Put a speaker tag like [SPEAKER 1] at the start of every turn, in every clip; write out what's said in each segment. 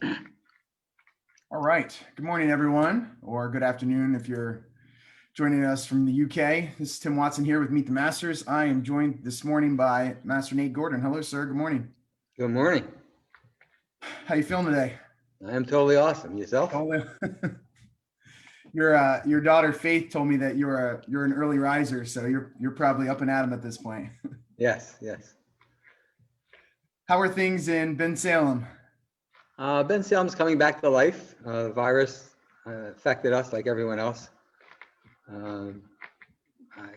[SPEAKER 1] All right. Good morning, everyone, or good afternoon if you're joining us from the UK. This is Tim Watson here with Meet the Masters. I am joined this morning by Master Nate Gordon. Hello, sir. Good morning.
[SPEAKER 2] Good morning.
[SPEAKER 1] How you feeling today?
[SPEAKER 2] I am totally awesome. Yourself?
[SPEAKER 1] Oh, your daughter Faith told me that you're an early riser, so you're probably up and at 'em at this point.
[SPEAKER 2] Yes, yes.
[SPEAKER 1] How are things in Ben Salem?
[SPEAKER 2] Ben Salem's coming back to life. The virus affected us like everyone else. Um,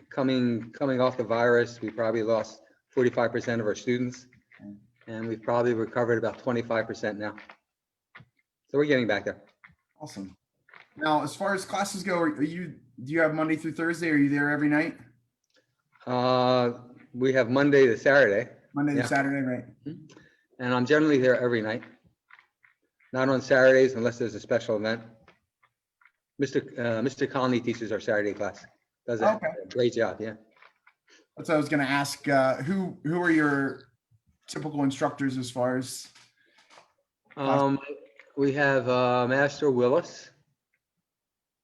[SPEAKER 2] coming off the virus, we probably lost 45% of our students, and we've probably recovered about 25% now. So we're getting back there.
[SPEAKER 1] Awesome. Now, as far as classes go, do you have Monday through Thursday? Are you there every night?
[SPEAKER 2] We have Monday to Saturday.
[SPEAKER 1] Monday to
[SPEAKER 2] Yeah.
[SPEAKER 1] Saturday, right?
[SPEAKER 2] And I'm generally there every night. Not on Saturdays unless there's a special event. Mr. Conley teaches our Saturday class. Does a great job, yeah.
[SPEAKER 1] That's what I was going to ask. Who are your typical instructors as far as?
[SPEAKER 2] We have Master Willis.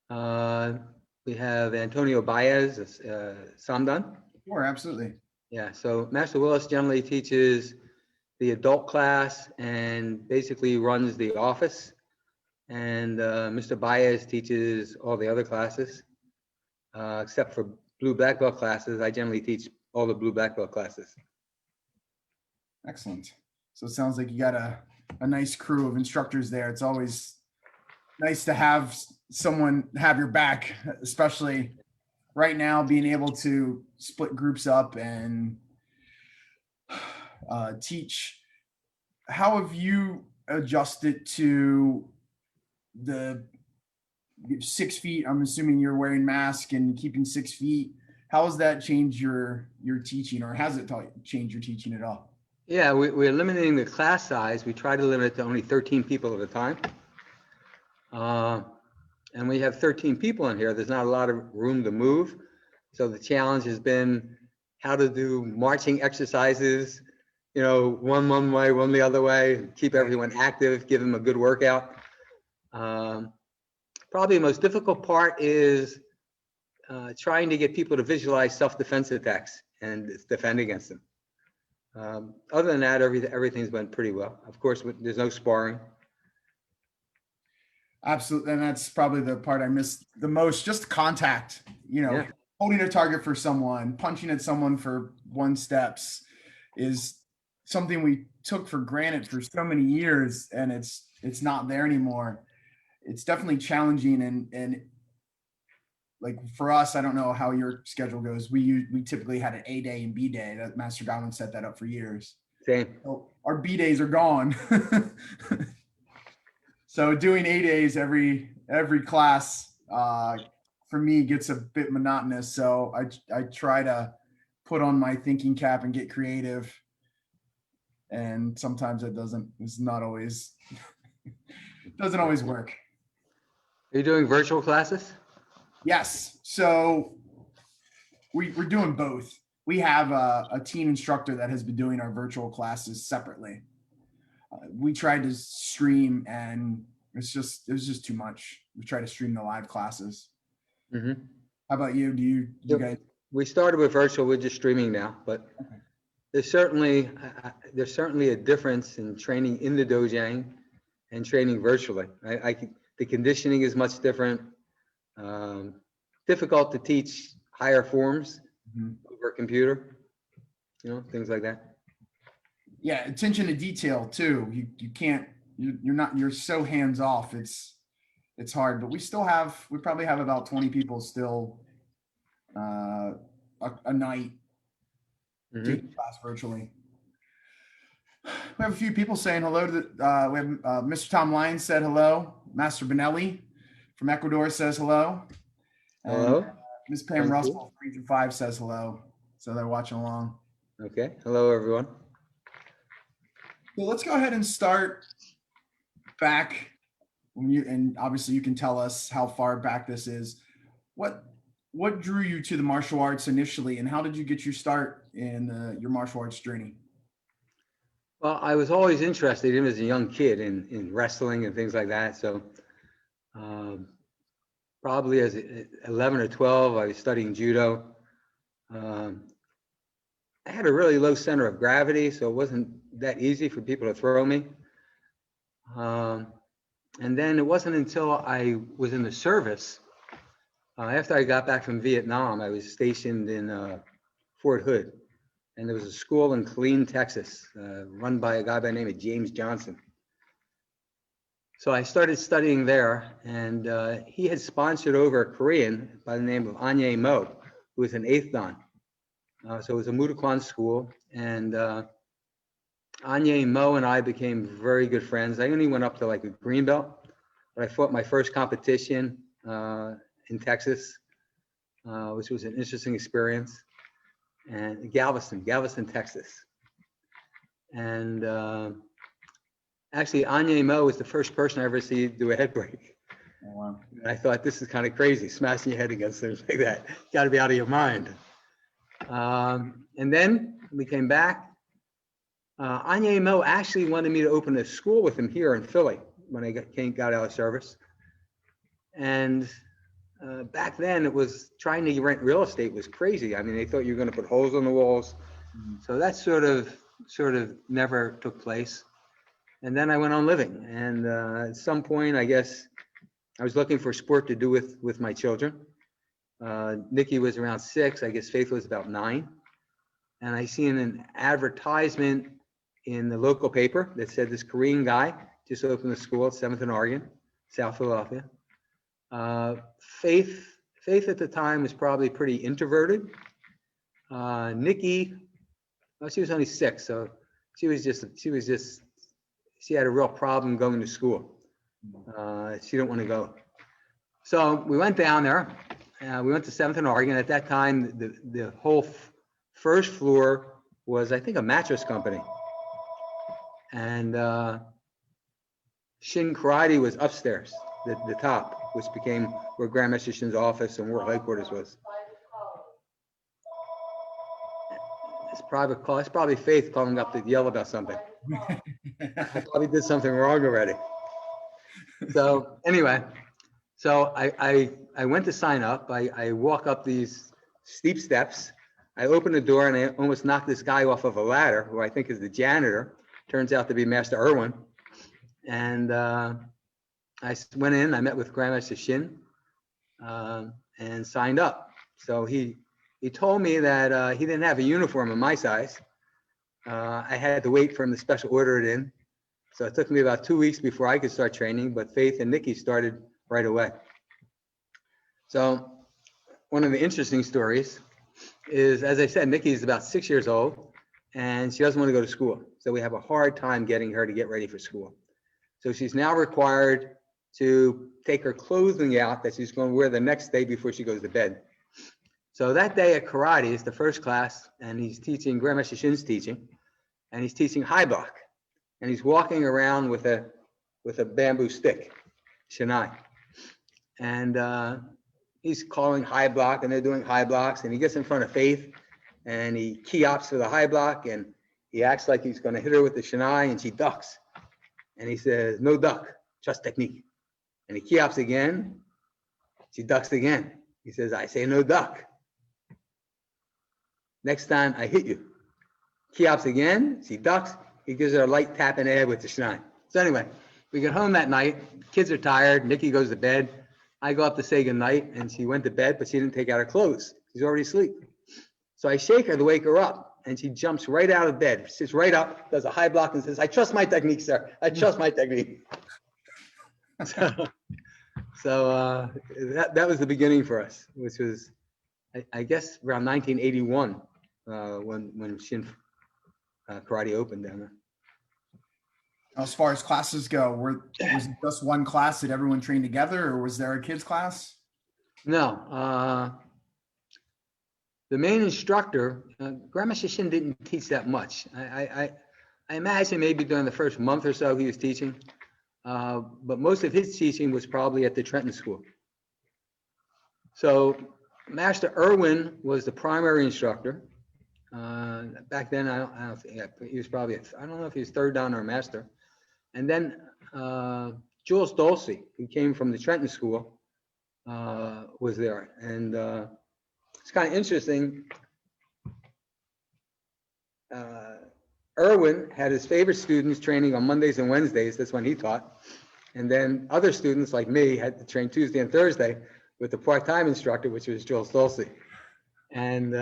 [SPEAKER 2] We have Antonio Baez, Samdan.
[SPEAKER 1] Sure, absolutely.
[SPEAKER 2] Yeah, so Master Willis generally teaches the adult class and basically runs the office. And Mr. Baez teaches all the other classes, except for blue black belt classes. I generally teach all the blue black belt classes.
[SPEAKER 1] Excellent. So it sounds like you got a nice crew of instructors there. It's always nice to have someone have your back, especially right now, being able to split groups up and teach. How have you adjusted to the 6 feet? I'm assuming you're wearing masks and keeping 6 feet. How has that changed your teaching, or has it changed your teaching at all?
[SPEAKER 2] Yeah, we're limiting the class size. We try to limit it to only 13 people at a time. And we have 13 people in here. There's not a lot of room to move. So the challenge has been how to do marching exercises, one way, one the other way, keep everyone active, give them a good workout. Probably the most difficult part is trying to get people to visualize self-defense attacks and defend against them. Other than that, everything's went pretty well. Of course, there's no sparring.
[SPEAKER 1] Absolutely, and that's probably the part I missed the most. Just contact, holding a target for someone, punching at someone for 1 steps is something we took for granted for so many years, and it's not there anymore. It's definitely challenging, and like for us, I don't know how your schedule goes. We typically had an A day and B day. That Master Godwin set that up for years.
[SPEAKER 2] Same.
[SPEAKER 1] So our B days are gone. So doing A days every class for me gets a bit monotonous. So I try to put on my thinking cap and get creative. And sometimes it doesn't. It's not always. Doesn't always work.
[SPEAKER 2] Are you doing virtual classes?
[SPEAKER 1] Yes. So we're doing both. We have a teen instructor that has been doing our virtual classes separately. We tried to stream, and it was just too much. We tried to stream the live classes.
[SPEAKER 2] Mm-hmm.
[SPEAKER 1] How about you? Do you guys?
[SPEAKER 2] We started with virtual. We're just streaming now, but okay. There's certainly a difference in training in the dojang and training virtually. The conditioning is much different. Difficult to teach higher forms over a computer, things like that.
[SPEAKER 1] Yeah, attention to detail too. You can't. You're so hands off. It's hard, but we probably have about 20 people still a night taking class virtually. We have a few people saying hello to we have Mr. Tom Lyons said hello. Master Benelli from Ecuador says hello.
[SPEAKER 2] Hello.
[SPEAKER 1] And Ms. Pam Russell, 3 through 5 says hello. So they're watching along.
[SPEAKER 2] Okay. Hello, everyone.
[SPEAKER 1] So let's go ahead and start back. And obviously you can tell us how far back this is. What drew you to the martial arts initially, and how did you get your start in your martial arts journey?
[SPEAKER 2] Well, I was always interested, even as a young kid, in wrestling and things like that. So um, probably as 11 or 12, I was studying judo. Um, I had a really low center of gravity, so it wasn't that easy for people to throw me. Um, and then it wasn't until I was in the service, after I got back from Vietnam, I was stationed in Fort Hood. And there was a school in Killeen, Texas, run by a guy by the name of James Johnson. So I started studying there, and he had sponsored over a Korean by the name of Anye Mo, who was an eighth dan. So it was a Mudokwan school, and Anye Mo and I became very good friends. I only went up to like a green belt, but I fought my first competition in Texas, which was an interesting experience, and Galveston, Texas. And actually, Anye Mo was the first person I ever see do a head break.
[SPEAKER 1] Oh, wow.
[SPEAKER 2] And I thought, this is kind of crazy, smashing your head against things like that. Got to be out of your mind. And then we came back. Anye Mo actually wanted me to open a school with him here in Philly when I got out of service. And back then, it was trying to rent real estate was crazy. I mean, they thought you were going to put holes on the walls. So that sort of never took place. And then I went on living. And at some point, I guess I was looking for sport to do with my children. Nikki was around 6. I guess Faith was about 9. And I seen an advertisement in the local paper that said this Korean guy just opened a school at 7th and Oregon, South Philadelphia. Faith at the time was probably pretty introverted. Nikki, well, she was only 6, so she had a real problem going to school. She didn't want to go. So we went down there. We went to 7th and Oregon. At that time, the whole first floor was, I think, a mattress company. And Shin Karate was upstairs, the top, which became where Grandmaster Shin's office and world headquarters was. It's private call. It's probably Faith calling up to yell about something. I probably did something wrong already. So anyway, so I went to sign up. I walk up these steep steps. I open the door and I almost knocked this guy off of a ladder, who I think is the janitor. Turns out to be Master Irwin. And I went in. I met with Grandmaster Shin and signed up. So he told me that he didn't have a uniform in my size. I had to wait for him to special order it in. So it took me about 2 weeks before I could start training, but Faith and Nikki started right away. So one of the interesting stories is, as I said, Nikki is about 6 years old and she doesn't want to go to school. So we have a hard time getting her to get ready for school. So she's now required to take her clothing out that she's going to wear the next day before she goes to bed. So that day at karate is the first class, and he's teaching, Grandmaster Shin's teaching, and he's teaching high block. And he's walking around with a bamboo stick, shinai. And he's calling high block, and they're doing high blocks, and he gets in front of Faith, and he key-ops for the high block, and he acts like he's going to hit her with the shinai, and she ducks. And he says, no duck, trust technique. And he key-ops again, she ducks again. He says, I say no duck. Next time I hit you. Key-ops again, she ducks, he gives her a light tap in the head with the shinai. So anyway, we get home that night, kids are tired, Nikki goes to bed. I go up to say goodnight, and she went to bed, but she didn't take out her clothes. She's already asleep. So I shake her to wake her up, and she jumps right out of bed, sits right up, does a high block, and says, I trust my technique, sir. I trust my technique. So that was the beginning for us, which was, I guess, around 1981, when Shin Karate opened down there.
[SPEAKER 1] As far as classes go, was it just one class that everyone trained together, or was there a kids class?
[SPEAKER 2] No, the main instructor, Grandmaster Shin didn't teach that much. I imagine maybe during the first month or so he was teaching, but most of his teaching was probably at the Trenton School. So Master Irwin was the primary instructor. Back then, I don't think, yeah, he was probably, I don't know if he was third dan or a master. And then Jules Dulce, who came from the Trenton School, was there. And it's kind of interesting. Irwin had his favorite students training on Mondays and Wednesdays. That's when he taught. And then other students like me had to train Tuesday and Thursday with the part-time instructor, which was Jules Dulce. And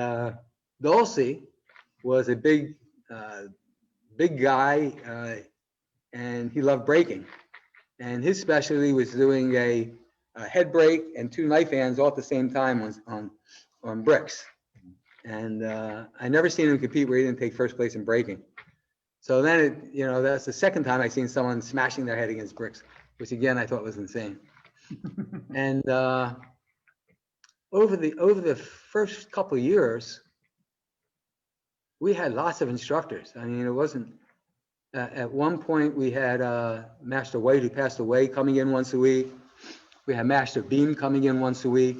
[SPEAKER 2] Dulce was a big guy, and he loved breaking. And his specialty was doing a head break and 2 knife hands all at the same time on bricks. And I never seen him compete where he didn't take first place in breaking. So then, that's the second time I seen someone smashing their head against bricks, which again I thought was insane. And over the first couple of years, we had lots of instructors. I mean, it wasn't. At one point, we had Master White, who passed away, coming in once a week. We had Master Beam coming in once a week.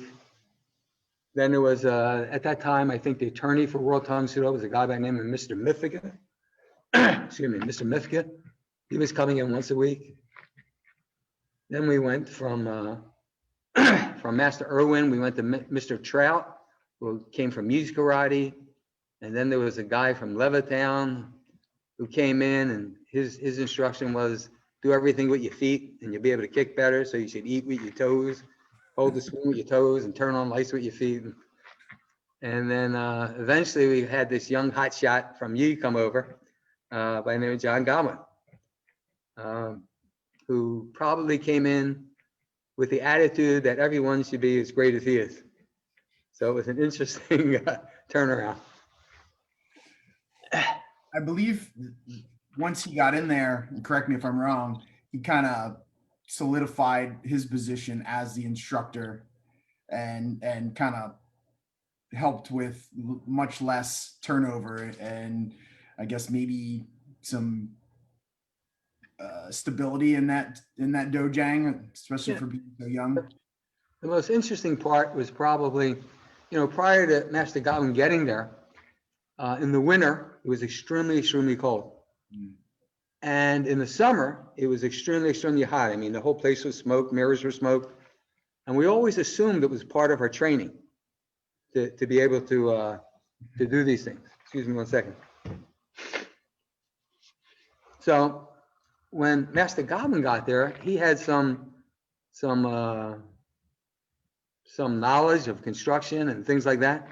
[SPEAKER 2] Then there was, at that time, I think the attorney for World Tang Soo Do was a guy by the name of Mr. Mythica. Excuse me, Mr. Mythica. He was coming in once a week. Then we went from Master Irwin, we went to Mr. Trout, who came from Music Karate. And then there was a guy from Levittown who came in, and his instruction was do everything with your feet and you'll be able to kick better. So you should eat with your toes, hold the spoon with your toes, and turn on lights with your feet. And then eventually we had this young hot shot from Yi come over by the name of John Godwin, who probably came in with the attitude that everyone should be as great as he is. So it was an interesting turnaround.
[SPEAKER 1] I believe once he got in there, and correct me if I'm wrong, he kind of solidified his position as the instructor and kind of helped with much less turnover and I guess maybe some stability in that dojang, especially for being so young.
[SPEAKER 2] The most interesting part was probably, prior to Master Godwin getting there, in the winter, it was extremely, extremely cold. And in the summer, it was extremely, extremely hot. I mean, the whole place was smoked, mirrors were smoked. And we always assumed it was part of our training to be able to do these things. Excuse me one second. So when Master Godwin got there, he had some knowledge of construction and things like that.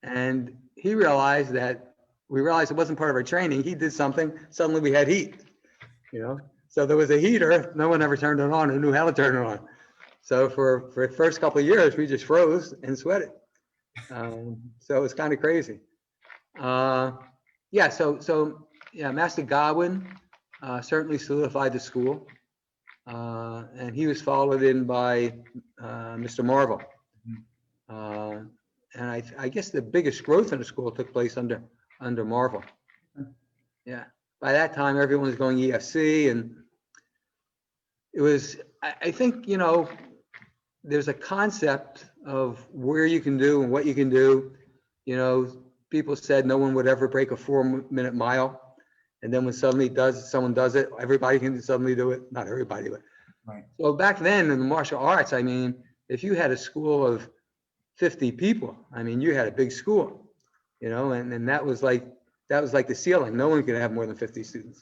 [SPEAKER 2] And we realized it wasn't part of our training. He did something, suddenly we had heat, So there was a heater, no one ever turned it on or knew how to turn it on. So for the first couple of years, we just froze and sweated. So it was kind of crazy. Master Godwin certainly solidified the school. And he was followed in by Mr. Marvel. And I guess the biggest growth in the school took place under Marvel. Yeah. By that time, everyone was going EFC, and it was, I think, there's a concept of where you can do and what you can do. People said no one would ever break a 4-minute mile. And then when someone does it, everybody can suddenly do it. Not everybody, but. Right. So back then in the martial arts, I mean, if you had a school of 50 people, I mean, you had a big school, and that was like the ceiling. No one could have more than 50 students.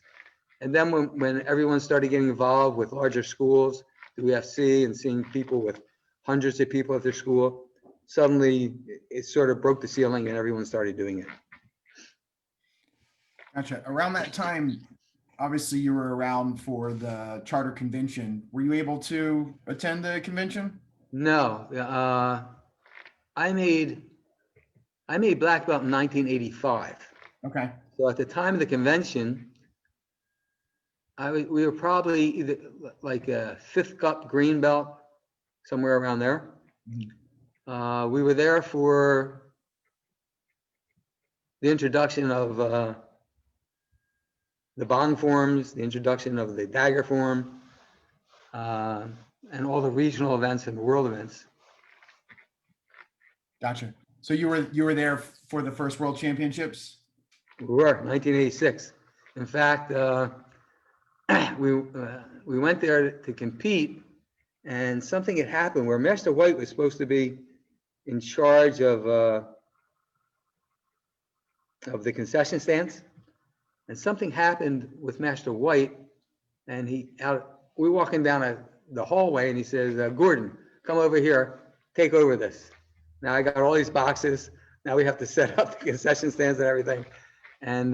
[SPEAKER 2] And then when everyone started getting involved with larger schools, the UFC, and seeing people with hundreds of people at their school, suddenly it sort of broke the ceiling and everyone started doing it.
[SPEAKER 1] Gotcha. Around that time, obviously you were around for the charter convention. Were you able to attend the convention?
[SPEAKER 2] No. I made black belt in 1985.
[SPEAKER 1] Okay.
[SPEAKER 2] So at the time of the convention, we were probably either like a 5th cup green belt, somewhere around there. Mm-hmm. We were there for the introduction of the bong forms, the introduction of the dagger form, and all the regional events and world events.
[SPEAKER 1] Gotcha. So you were there for the first World Championships?
[SPEAKER 2] We were 1986. In fact, we went there to compete, and something had happened where Master White was supposed to be in charge of the concession stands, and something happened with Master White, and we're walking down the hallway, and he says, "Gordon, come over here, take over this." Now I got all these boxes. Now we have to set up the concession stands and everything. And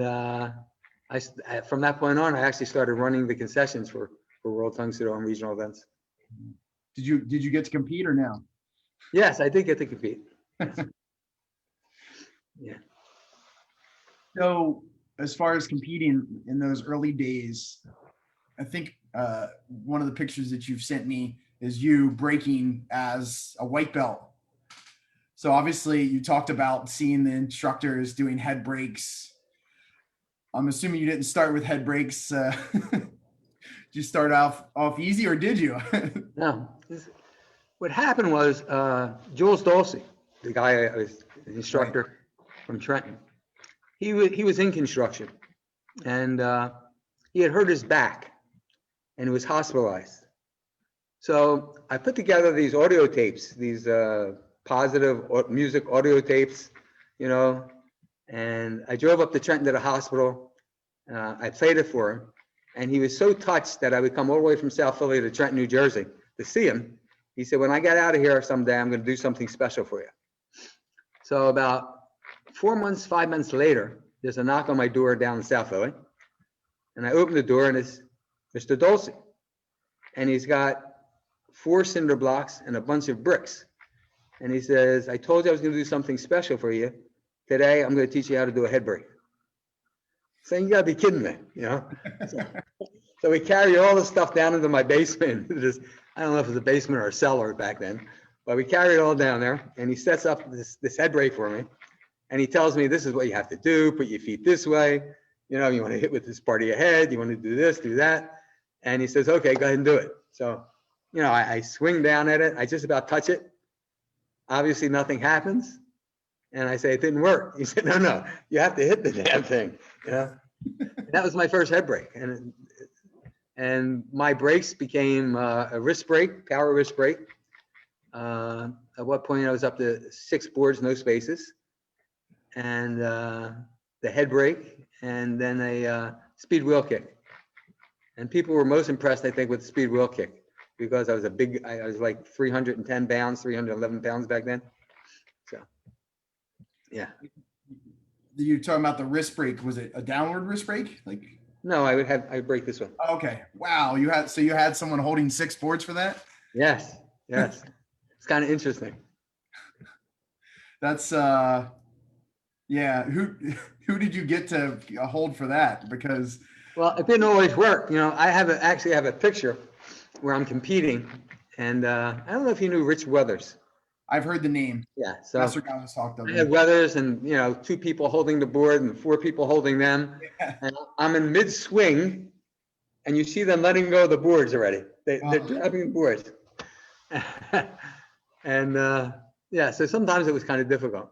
[SPEAKER 2] from that point on, I actually started running the concessions for World Tung Soo Do and regional events.
[SPEAKER 1] Did you get to compete or no?
[SPEAKER 2] Yes, I did get to compete. Yeah.
[SPEAKER 1] So as far as competing in those early days, I think one of the pictures that you've sent me is you breaking as a white belt. So obviously you talked about seeing the instructors doing head breaks. I'm assuming you didn't start with head breaks. Did you start off easy, or did you?
[SPEAKER 2] No. What happened was Jules Dulce, the guy I was the instructor from Trenton, he was in construction, and he had hurt his back and he was hospitalized. So I put together these audio tapes, these positive music audio tapes, you know, and I drove up to Trenton to the hospital. I played it for him, and he was so touched that I would come all the way from South Philly to Trenton, New Jersey to see him. He said, "When I get out of here someday, I'm going to do something special for you." So about 4 months, 5 months later, there's a knock on my door down in South Philly, and I open the door, and it's Mr. Dulce, and he's got 4 cinder blocks and a bunch of bricks. And he says, "I told you I was going to do something special for you. Today, I'm going to teach you how to do a head break." Saying, "You got to be kidding me," you know? So we carry all this stuff down into my basement. I don't know if it was a basement or a cellar back then, but we carry it all down there, and he sets up this head break for me. And he tells me, "This is what you have to do. Put your feet this way. You know, you want to hit with this part of your head. You want to do this, do that." And he says, "Okay, go ahead and do it." So, you know, I swing down at it. I just about touch it. Obviously, nothing happens. And I say, "It didn't work." He said, No, you have to hit the damn thing." You know? That was my first head break. And my breaks became a wrist break, power wrist break. At what point I was up to 6 boards, no spaces, and the head break, and then a speed wheel kick. And people were most impressed, I think, with the speed wheel kick, because I was like 310 pounds, 311 pounds back then. So, yeah.
[SPEAKER 1] You're talking about the wrist break. Was it a downward wrist break? Like,
[SPEAKER 2] no, I break this one.
[SPEAKER 1] Okay. Wow. You had someone holding 6 boards for that?
[SPEAKER 2] Yes. It's kind of interesting.
[SPEAKER 1] That's yeah. Who did you get to hold for that? Because,
[SPEAKER 2] well, it didn't always work. You know, I actually have a picture where I'm competing, and I don't know if you knew Rich Weathers.
[SPEAKER 1] I've heard the name.
[SPEAKER 2] Yeah. So
[SPEAKER 1] Master Gonzalez talked of
[SPEAKER 2] I
[SPEAKER 1] him.
[SPEAKER 2] had Weathers, and 2 people holding the board and 4 people holding them.
[SPEAKER 1] Yeah.
[SPEAKER 2] And I'm in mid swing, and you see them letting go of the boards already. They're dropping the boards. And yeah, so sometimes it was kind of difficult.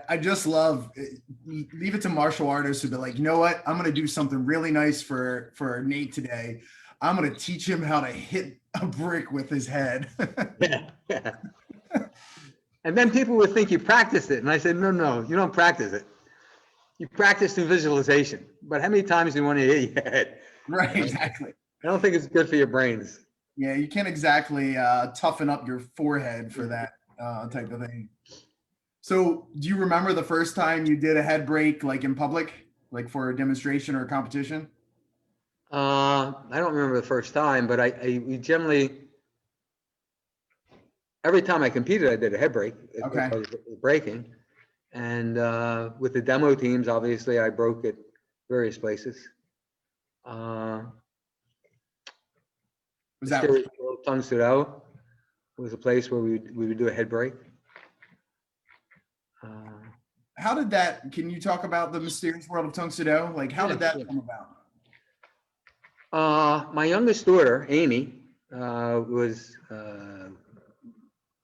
[SPEAKER 1] I just love leave it to martial artists to be like, you know what? I'm going to do something really nice for Nate today. I'm going to teach him how to hit a brick with his head.
[SPEAKER 2] Yeah. And then people would think you practiced it. And I said, no, you don't practice it. You practice through visualization. But how many times do you want to hit your head?
[SPEAKER 1] Right, exactly.
[SPEAKER 2] I don't think it's good for your brains.
[SPEAKER 1] Yeah, you can't exactly toughen up your forehead for that type of thing. So do you remember the first time you did a head break, like in public, like for a demonstration or a competition?
[SPEAKER 2] I don't remember the first time, but we generally, every time I competed, I did a head break.
[SPEAKER 1] Okay.
[SPEAKER 2] I was breaking. And with the demo teams, obviously, I broke at various places.
[SPEAKER 1] Was that
[SPEAKER 2] World Tung Soo Do was a place where we would do a head break.
[SPEAKER 1] how did that, can you talk about the mysterious world of Tung Soo Do? Like, how did that come about?
[SPEAKER 2] My youngest daughter, Amy, was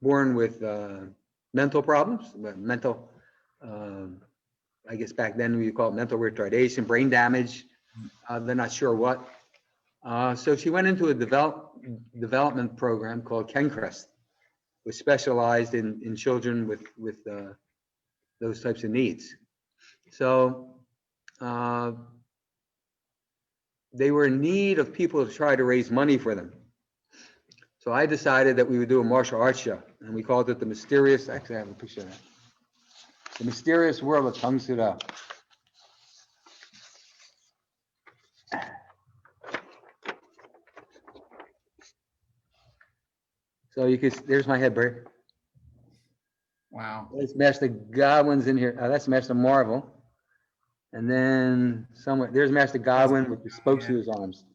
[SPEAKER 2] born with mental problems, I guess back then we call it mental retardation, brain damage. They're not sure what. So she went into a development program called KenCrest, which specialized in children with those types of needs. So they were in need of people to try to raise money for them. So I decided that we would do a martial arts show, and we called it the Mysterious, actually I have a picture of that. The Mysterious World of Tung Sudo. So you could, there's my head, Bert.
[SPEAKER 1] Wow.
[SPEAKER 2] That's Master Godwin's in here. That's Master Marvel. And then somewhere, there's Master Godwin with the spokes to his arms.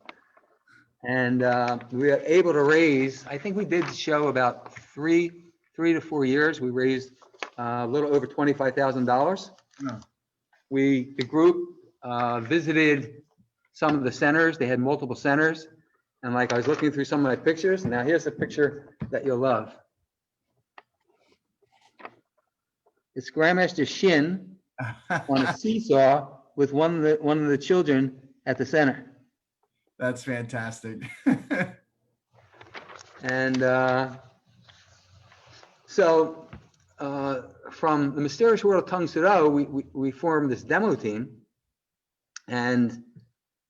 [SPEAKER 2] And we were able to raise, I think we did the show about three to 4 years. We raised a little over $25,000.
[SPEAKER 1] Yeah.
[SPEAKER 2] The group visited some of the centers. They had multiple centers. And like I was looking through some of my pictures. Now here's a picture that you'll love. It's Grandmaster Shin on a seesaw with one of the children at the center.
[SPEAKER 1] That's fantastic.
[SPEAKER 2] And so from the Mysterious World of Tung Sudo, we formed this demo team, and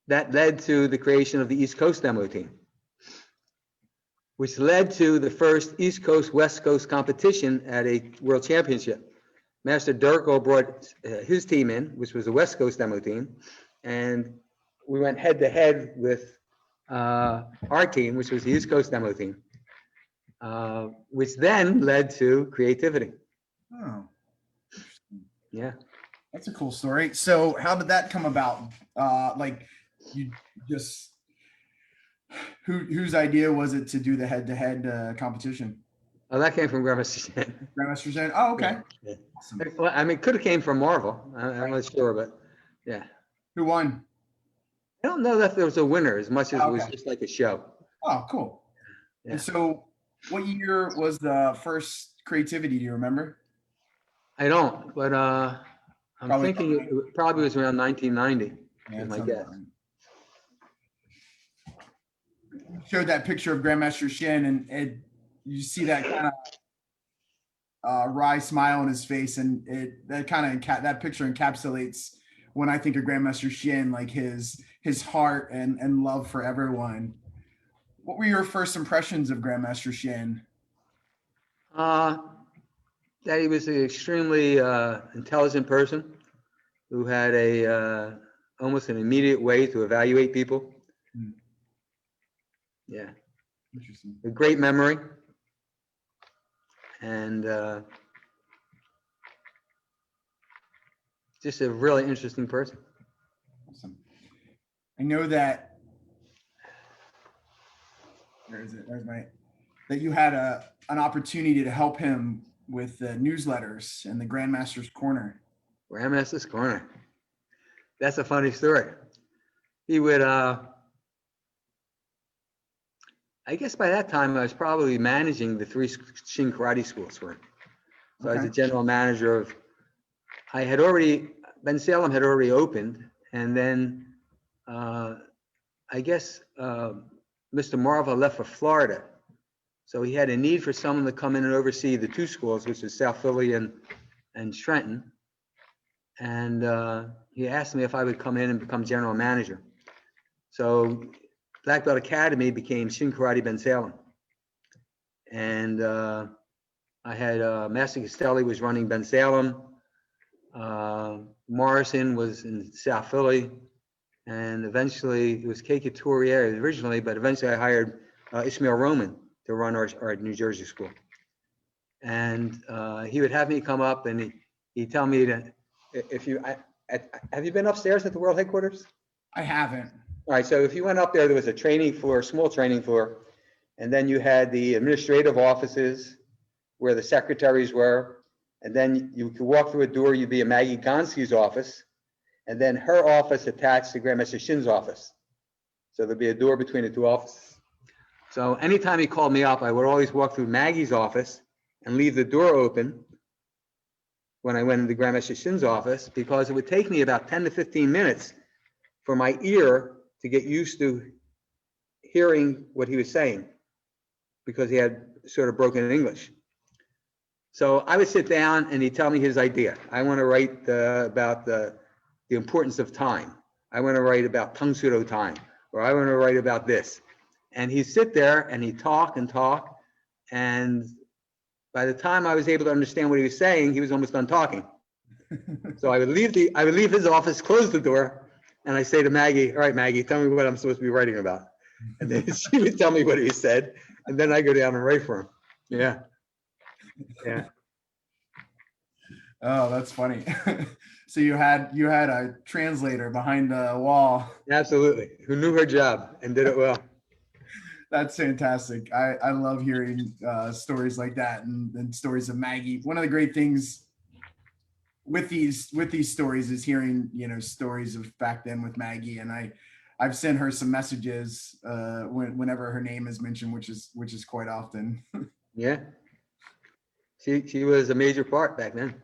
[SPEAKER 2] that led to the creation of the East Coast demo team, which led to the first East Coast, West Coast competition at a World Championship. Master Durko brought his team in, which was the West Coast demo team, and we went head to head with our team, which was the East Coast demo team, which then led to creativity.
[SPEAKER 1] Oh,
[SPEAKER 2] Yeah.
[SPEAKER 1] that's a cool story. So how did that come about? Like you just, whose idea was it to do the head-to-head competition?
[SPEAKER 2] Oh, that came from Grandmaster Shin.
[SPEAKER 1] Grandmaster Shin? Oh, okay.
[SPEAKER 2] Yeah.
[SPEAKER 1] Awesome.
[SPEAKER 2] Well, I mean, it could have came from Marvel. I'm not sure, but yeah.
[SPEAKER 1] Who won?
[SPEAKER 2] I don't know that there was a winner as much as it was
[SPEAKER 1] Okay.
[SPEAKER 2] just like a show.
[SPEAKER 1] Oh, cool.
[SPEAKER 2] Yeah.
[SPEAKER 1] And so what year was the first creativity? Do you remember?
[SPEAKER 2] I don't, but I'm
[SPEAKER 1] Probably-
[SPEAKER 2] thinking it probably was around 1990.
[SPEAKER 1] Yeah,
[SPEAKER 2] is my
[SPEAKER 1] sounds
[SPEAKER 2] guess.
[SPEAKER 1] right. You showed that picture of Grandmaster Shin, and you see that kind of wry smile on his face, and that picture encapsulates when I think of Grandmaster Shin, like his heart and love for everyone. What were your first impressions of Grandmaster Shin?
[SPEAKER 2] That he was an extremely intelligent person who had almost an immediate way to evaluate people.
[SPEAKER 1] Hmm.
[SPEAKER 2] Yeah,
[SPEAKER 1] Interesting.
[SPEAKER 2] a great memory, and just a really interesting person.
[SPEAKER 1] Awesome. I know that. Where is it? That you had an opportunity to help him with the newsletters and the Grandmaster's Corner.
[SPEAKER 2] Grandmaster's Corner. That's a funny story. He would, I guess by that time I was probably managing the 3 Shin Karate schools for him. So I was the general manager of, Ben Salem had already opened, and then I guess Mr. Marvel left for Florida. So he had a need for someone to come in and oversee the 2 schools, which is South Philly and Trenton. And he asked me if I would come in and become general manager. So Black Belt Academy became Shin Karate Ben Salem. And I had Master Castelli was running Ben Salem. Morrison was in South Philly. And eventually it was Kei Couturier originally, but eventually I hired Ishmael Roman to run our New Jersey school. And he would have me come up and he'd tell me that have you been upstairs at the world headquarters?
[SPEAKER 1] I haven't.
[SPEAKER 2] All right, so if you went up there was a training floor, small training floor, and then you had the administrative offices where the secretaries were, and then you could walk through a door, you'd be in Maggie Gonski's office, and then her office attached to Grandmaster Shin's office. So there'd be a door between the 2 offices. So anytime he called me up, I would always walk through Maggie's office and leave the door open when I went into Grandmaster Shin's office, because it would take me about 10 to 15 minutes for my ear to get used to hearing what he was saying, because he had sort of broken English. So I would sit down and he'd tell me his idea. I want to write about the importance of time. I want to write about Tung Sudo time, or I want to write about this. And he'd sit there and he'd talk and talk. And by the time I was able to understand what he was saying, he was almost done talking. So I would leave his office, close the door, and I say to Maggie, all right, Maggie, tell me what I'm supposed to be writing about. And then she would tell me what he said, and then I go down and write for him. Yeah. Yeah.
[SPEAKER 1] Oh, that's funny. So you had a translator behind the wall.
[SPEAKER 2] Absolutely. Who knew her job and did it well.
[SPEAKER 1] That's fantastic. I love hearing stories like that and stories of Maggie. One of the great things with these stories is hearing, stories of back then with Maggie. And I've sent her some messages whenever her name is mentioned, which is quite often.
[SPEAKER 2] Yeah. She was a major part back then.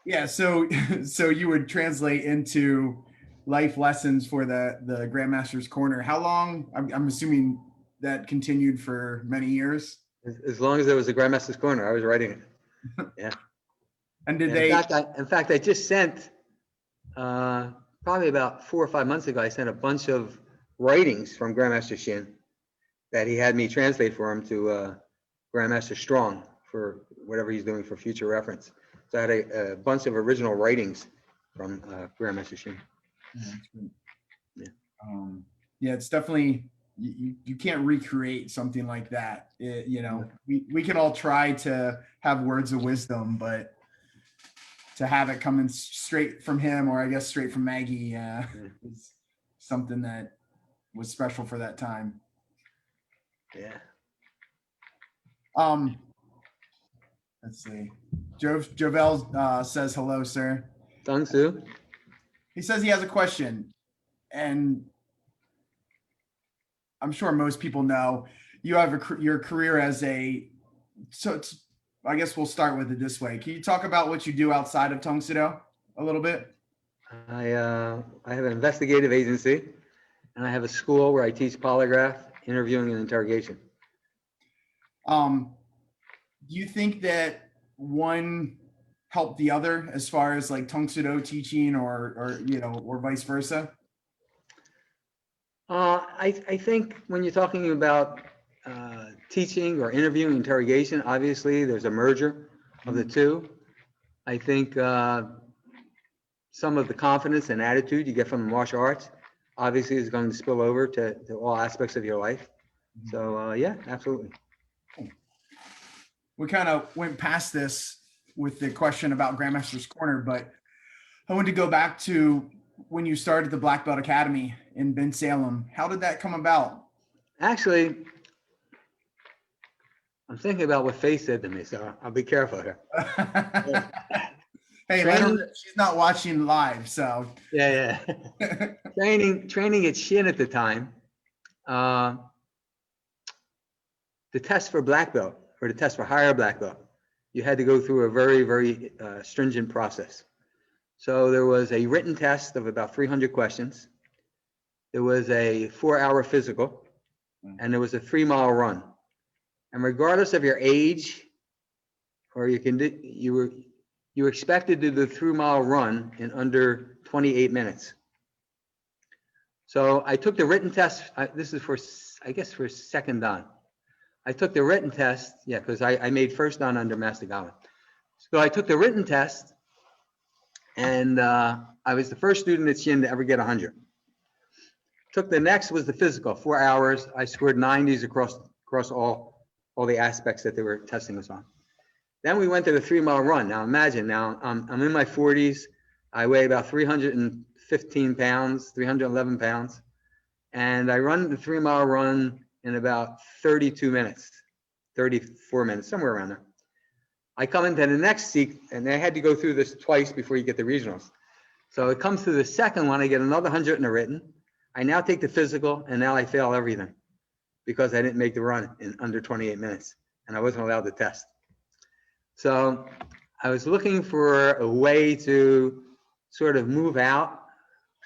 [SPEAKER 1] Yeah, so you would translate into life lessons for the Grandmaster's Corner. How long? I'm assuming that continued for many years.
[SPEAKER 2] As long as there was a Grandmaster's Corner, I was writing it. Yeah.
[SPEAKER 1] And did
[SPEAKER 2] in fact, I just sent probably about 4 or 5 months ago. I sent a bunch of writings from Grandmaster Shin that he had me translate for him to Grandmaster Strong for whatever he's doing for future reference. So I had a bunch of original writings from Grandmaster Shin.
[SPEAKER 1] Yeah. Yeah, it's definitely, you can't recreate something like that. We can all try to have words of wisdom, but to have it coming straight from him, or I guess straight from Maggie, is something that was special for that time.
[SPEAKER 2] Yeah.
[SPEAKER 1] Let's see. Jovel says hello, sir.
[SPEAKER 2] Tung Su.
[SPEAKER 1] He says he has a question, and I'm sure most people know you have your career as I guess we'll start with it this way. Can you talk about what you do outside of Tung Sudo a little bit?
[SPEAKER 2] I have an investigative agency, and I have a school where I teach polygraph, interviewing, and interrogation.
[SPEAKER 1] Do you think that one helped the other as far as like Tung Sudo teaching or vice versa?
[SPEAKER 2] I think when you're talking about teaching or interviewing, interrogation, obviously there's a merger of the two. I think some of the confidence and attitude you get from the martial arts obviously is going to spill over to all aspects of your life. So yeah, absolutely.
[SPEAKER 1] We kind of went past this with the question about Grandmaster's Corner, but I want to go back to when you started the Black Belt Academy in Bensalem. How did that come about?
[SPEAKER 2] Actually, I'm thinking about what Faye said to me, so I'll be careful here.
[SPEAKER 1] Hey, she's not watching live, so.
[SPEAKER 2] Yeah. Training at Shin at the time, the test for black belt, or the test for higher black belt, you had to go through a very, very stringent process. So there was a written test of about 300 questions. There was a 4-hour physical, and there was a 3-mile run. And regardless of your age, or you were expected to do the 3-mile run in under 28 minutes. So I took the written test. This is for second dan. I took the written test, because I made first dan under Master Gawa. So I took the written test, and I was the first student at Shin to ever get 100. Took the next was the physical, 4 hours. I scored 90s across all the aspects that they were testing us on. Then we went to the 3-mile run. Now imagine, I'm in my 40s. I weigh about 315 pounds, 311 pounds. And I run the 3-mile run in about 32 minutes, 34 minutes, somewhere around there. I come into the next seat, and I had to go through this twice before you get the regionals. So it comes to the second one, I get another 100 in the written. I now take the physical, and now I fail everything because I didn't make the run in under 28 minutes. and I wasn't allowed to test. So I was looking for a way to sort of move out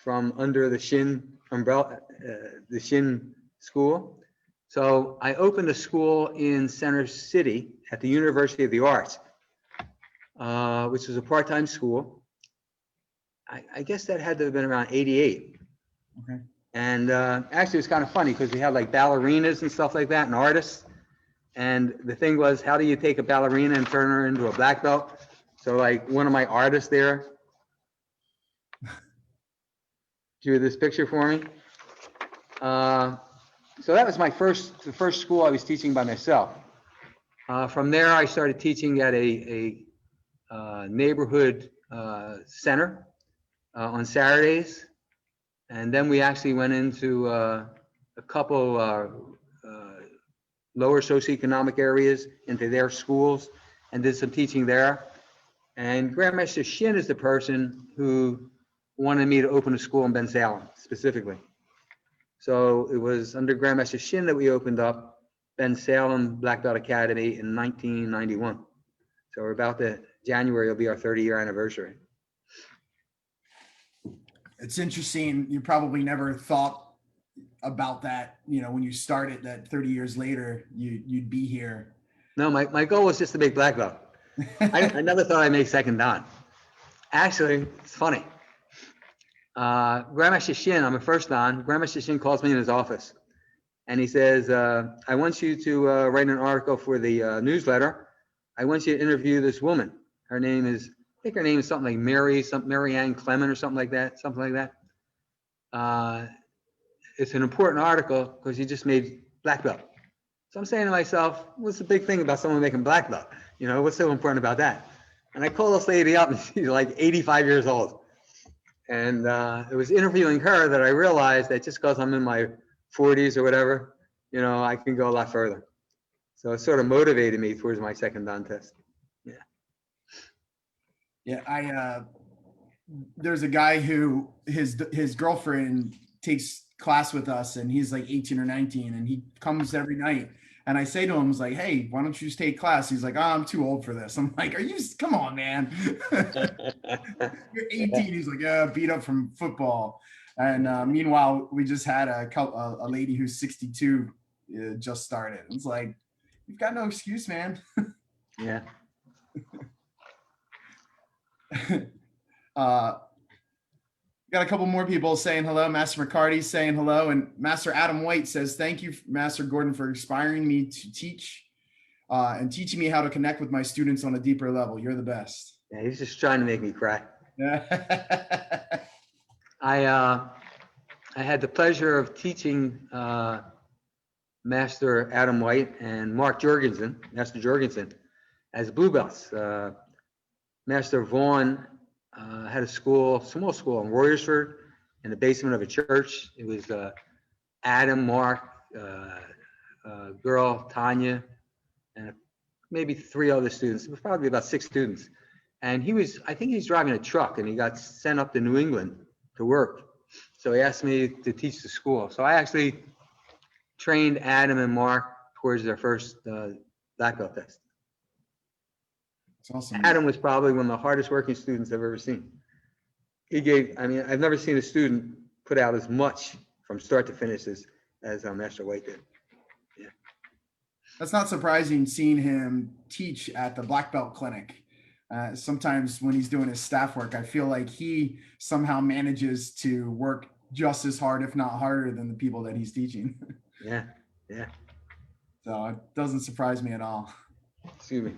[SPEAKER 2] from under the Shin umbrella, the Shin school. So I opened a school in Center City at the University of the Arts, which was a part-time school. I guess that had to have been around 88.
[SPEAKER 1] Okay.
[SPEAKER 2] And actually, it's kind of funny because we had like ballerinas and stuff like that and artists. And the thing was, how do you take a ballerina and turn her into a black belt? So like one of my artists there drew this picture for me. So that was the first school I was teaching by myself. From there, I started teaching at a neighborhood center on Saturdays. And then we actually went into a couple lower socioeconomic areas into their schools and did some teaching there. And Grandmaster Shin is the person who wanted me to open a school in Ben Salem specifically. So it was under Grandmaster Shin that we opened up Ben Salem Black Belt Academy in 1991. So we're about to, January will be our 30-year anniversary.
[SPEAKER 1] It's interesting. You probably never thought about that, you know, when you started, that 30 years later, you'd be here.
[SPEAKER 2] No, my goal was just to make black belt. I never thought I'd make second dan. Actually, it's funny. Grandmaster Shin, I'm a first dan. Grandmaster Shin calls me in his office and he says, I want you to write an article for the newsletter. I want you to interview this woman. Her name is, I think her name is something like Mary Ann Clement or something like that. It's an important article because you just made black belt. So I'm saying to myself, what's the big thing about someone making black belt? You know, what's so important about that? And I call this lady up and she's like 85 years old. And it was interviewing her that I realized that just because I'm in my 40s or whatever, you know, I can go a lot further. So it sort of motivated me towards my second dan test. Yeah.
[SPEAKER 1] Yeah, there's a guy who his girlfriend takes class with us and he's like 18 or 19 and he comes every night. And I say to him, I was like, hey, why don't you just take class? He's like, oh, I'm too old for this. I'm like, come on, man. You're 18. He's like, yeah, beat up from football. And meanwhile, we just had a lady who's 62 just started. It's like, you've got no excuse, man.
[SPEAKER 2] Yeah.
[SPEAKER 1] Got a couple more people saying hello. Master McCarty saying hello, and Master Adam White says, thank you, Master Gordon, for inspiring me to teach and teaching me how to connect with my students on a deeper level. You're the best.
[SPEAKER 2] Yeah, he's just trying to make me cry. I had the pleasure of teaching Master Adam White and Master Jorgensen, as blue belts. Master Vaughn had a small school in Royersford in the basement of a church. It was Adam, Mark, girl, Tanya, and maybe 3 other students. It was probably about 6 students. And I think he was driving a truck and he got sent up to New England to work. So he asked me to teach the school. So I actually trained Adam and Mark towards their first black belt test.
[SPEAKER 1] That's awesome.
[SPEAKER 2] Adam was probably one of the hardest working students I've ever seen. I've never seen a student put out as much from start to finish as Master White did. Yeah.
[SPEAKER 1] That's not surprising seeing him teach at the black belt clinic. Sometimes when he's doing his staff work, I feel like he somehow manages to work just as hard, if not harder, than the people that he's teaching.
[SPEAKER 2] Yeah, yeah.
[SPEAKER 1] So it doesn't surprise me at all.
[SPEAKER 2] Excuse me.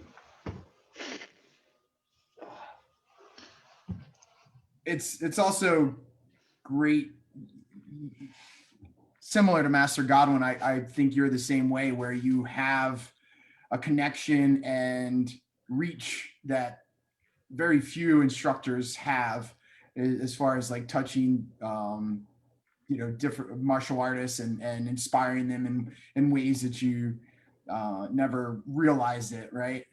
[SPEAKER 1] It's also great, similar to Master Godwin. I think you're the same way, where you have a connection and reach that very few instructors have, as far as like touching different martial artists and inspiring them in ways that you never realized it, right?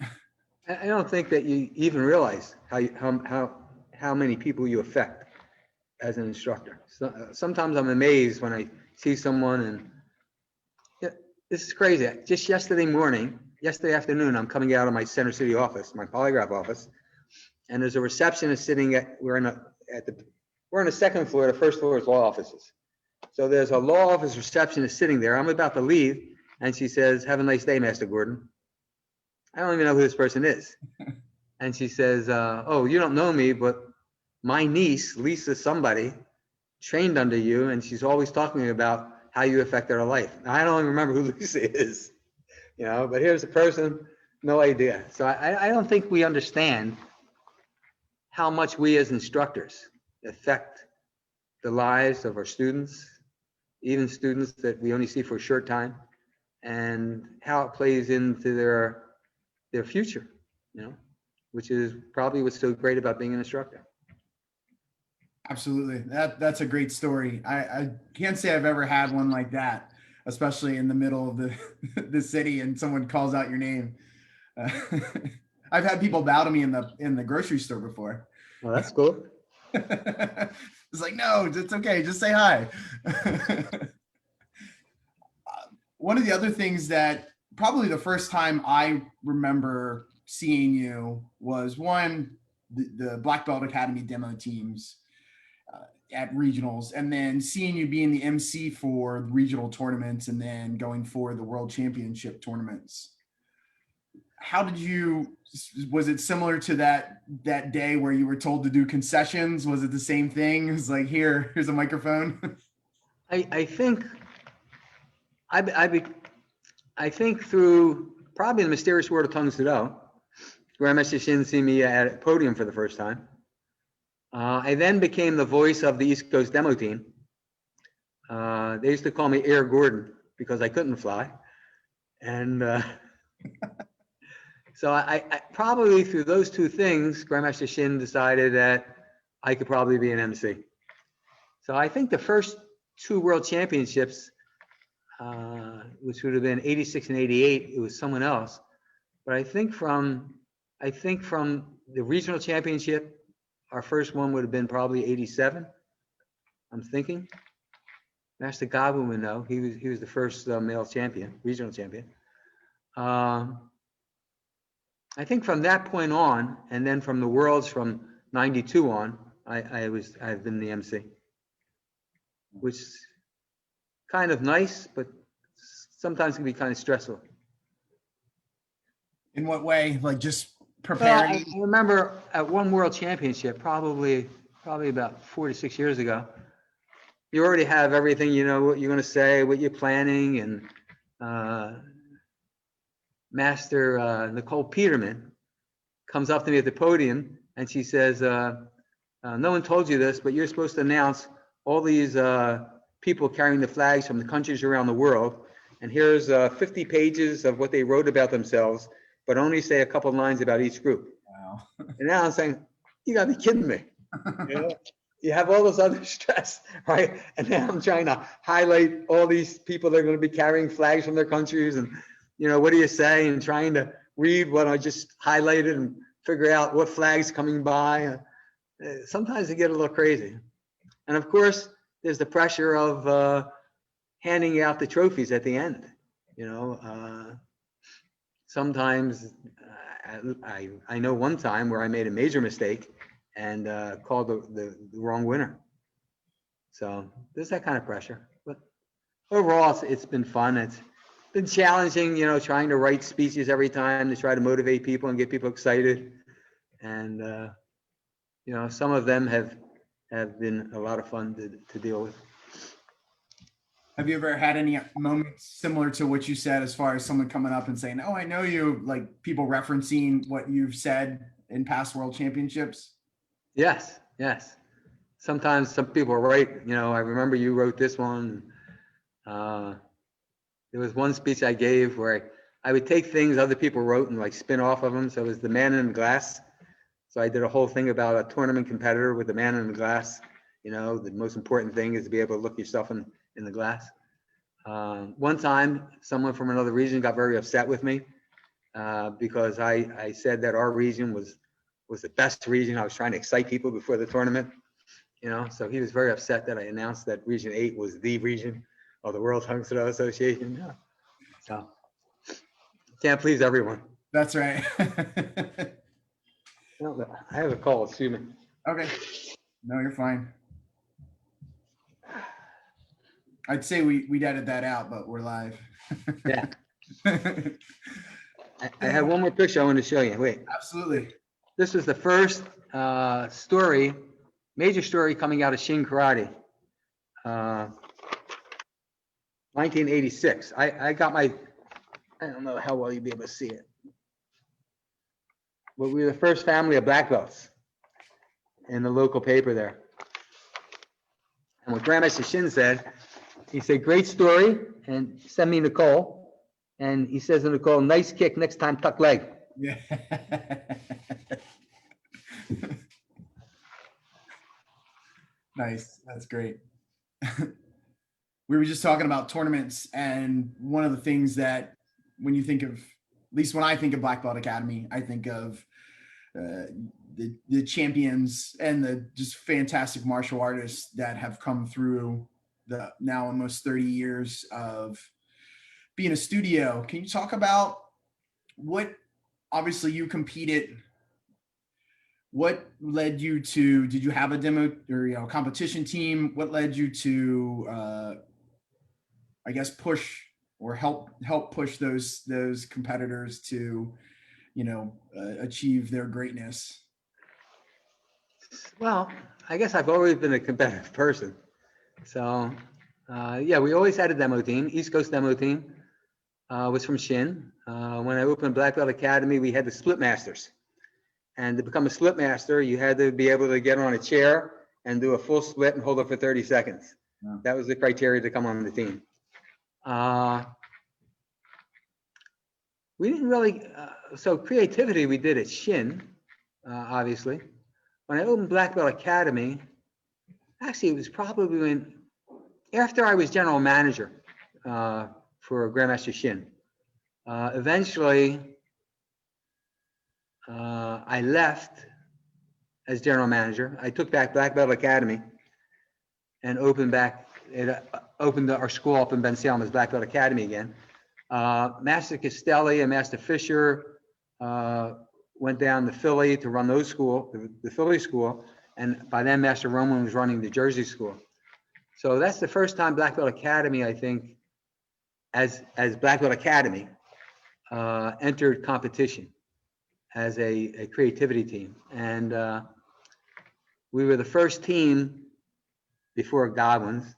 [SPEAKER 2] I don't think that you even realize how many people you affect as an instructor. So, sometimes I'm amazed when I see someone, and this is crazy. Just yesterday morning, yesterday afternoon, I'm coming out of my Center City office, my polygraph office, and there's a receptionist sitting we're on the second floor. The first floor is law offices. So there's a law office receptionist sitting there. I'm about to leave, and she says, "Have a nice day, Master Gordon." I don't even know who this person is. And she says, "Oh, you don't know me, but my niece, Lisa somebody, trained under you, and she's always talking about how you affected her life." Now, I don't even remember who Lisa is, but here's a person, no idea. So I don't think we understand how much we as instructors affect the lives of our students, even students that we only see for a short time, and how it plays into their future, which is probably what's so great about being an instructor.
[SPEAKER 1] Absolutely. That's a great story. I can't say I've ever had one like that, especially in the middle of the city and someone calls out your name. I've had people bow to me in the grocery store before.
[SPEAKER 2] Well, that's cool.
[SPEAKER 1] It's like, no, it's okay. Just say hi. One of the other things that probably the first time I remember seeing you was the Black Belt Academy demo teams at regionals, and then seeing you being the MC for the regional tournaments and then going for the world championship tournaments. Was it similar to that day where you were told to do concessions? Was it the same thing? It was like, here's a microphone.
[SPEAKER 2] I think I think through probably the mysterious world of Tung Sudo, Grandmaster Shin see me at a podium for the first time. I then became the voice of the East Coast demo team. They used to call me Air Gordon because I couldn't fly. And so I probably through those two things, Grandmaster Shin decided that I could probably be an MC. So I think the first two world championships, which would have been 86 and 88, it was someone else. But I think from the regional championship, our first one would have been probably 87. I'm thinking. Master Gabu would know. He was the first male champion, regional champion. I think from that point on, and then from the Worlds from 92 on, I've been the MC, which is kind of nice, but sometimes can be kind of stressful.
[SPEAKER 1] In what way? Like just preparing?
[SPEAKER 2] Well, I remember at one World Championship, probably about 4 to 6 years ago, you already have everything, what you're going to say, what you're planning, and Master Nicole Peterman comes up to me at the podium and she says, "No one told you this, but you're supposed to announce all these people carrying the flags from the countries around the world. And here's 50 pages of what they wrote about themselves, but only say a couple of lines about each group."
[SPEAKER 1] Wow.
[SPEAKER 2] And now I'm saying, you gotta be kidding me. You have all this other stress, right? And now I'm trying to highlight all these people that are going to be carrying flags from their countries, and what do you say? And trying to read what I just highlighted and figure out what flag's coming by. Sometimes they get a little crazy. And of course, there's the pressure of handing out the trophies at the end. Sometimes I know one time where I made a major mistake and called the wrong winner. So there's that kind of pressure. But overall, it's been fun. It's been challenging, trying to write speeches every time to try to motivate people and get people excited. And, some of them have been a lot of fun to deal with.
[SPEAKER 1] Have you ever had any moments similar to what you said, as far as someone coming up and saying, "Oh, I know you," like people referencing what you've said in past world championships?
[SPEAKER 2] Yes. Sometimes some people write, I remember you wrote this one. There was one speech I gave where I would take things other people wrote and like spin off of them. So it was the man in the glass. So I did a whole thing about a tournament competitor with the man in the glass. The most important thing is to be able to look yourself in the glass. One time, someone from another region got very upset with me because I said that our region was the best region. I was trying to excite people before the tournament, so he was very upset that I announced that Region 8 was the region of the World Tung Sudo Association. So Can't please everyone.
[SPEAKER 1] That's right.
[SPEAKER 2] I have a call, excuse me.
[SPEAKER 1] Okay. No, you're fine. I'd say we'd edit that out, but we're live.
[SPEAKER 2] Yeah. I have one more picture I want to show you. Wait.
[SPEAKER 1] Absolutely.
[SPEAKER 2] This was the first story, major story coming out of Shin Karate. 1986. I got my, I don't know how well you'll be able to see it. But we were the first family of black belts in the local paper there. And what Grandmaster Shin said, he said, great story, and send me Nicole. And he says to Nicole, nice kick, next time tuck leg.
[SPEAKER 1] Yeah. Nice. That's great. We were just talking about tournaments, and one of the things that when you think of, at least when I think of Black Belt Academy, I think of the champions and the just fantastic martial artists that have come through the now almost 30 years of being a studio. Can you talk about what, obviously you competed, what led you to, did you have a demo or competition team? What led you to I guess push or help push those competitors to achieve their greatness?
[SPEAKER 2] Well, I guess I've always been a competitive person. So, yeah, we always had a demo team. East Coast demo team was from Shin. When I opened Black Belt Academy, we had the split masters. And to become a split master, you had to be able to get on a chair and do a full split and hold it for 30 seconds.
[SPEAKER 1] Wow.
[SPEAKER 2] That was the criteria to come on the team. We didn't really, so creativity we did at Shin, obviously. When I opened Black Belt Academy, actually it was probably after I was general manager for Grandmaster Shin. Eventually, I left as general manager. I took back Black Belt Academy and opened our school up in Ben Salem as Black Belt Academy again. Master Castelli and Master Fisher went down to Philly to run the Philly school, and by then Master Roman was running the Jersey school. So that's the first time Black Belt Academy, I think, as Black Belt Academy entered competition as a creativity team. And we were the first team before Godwin's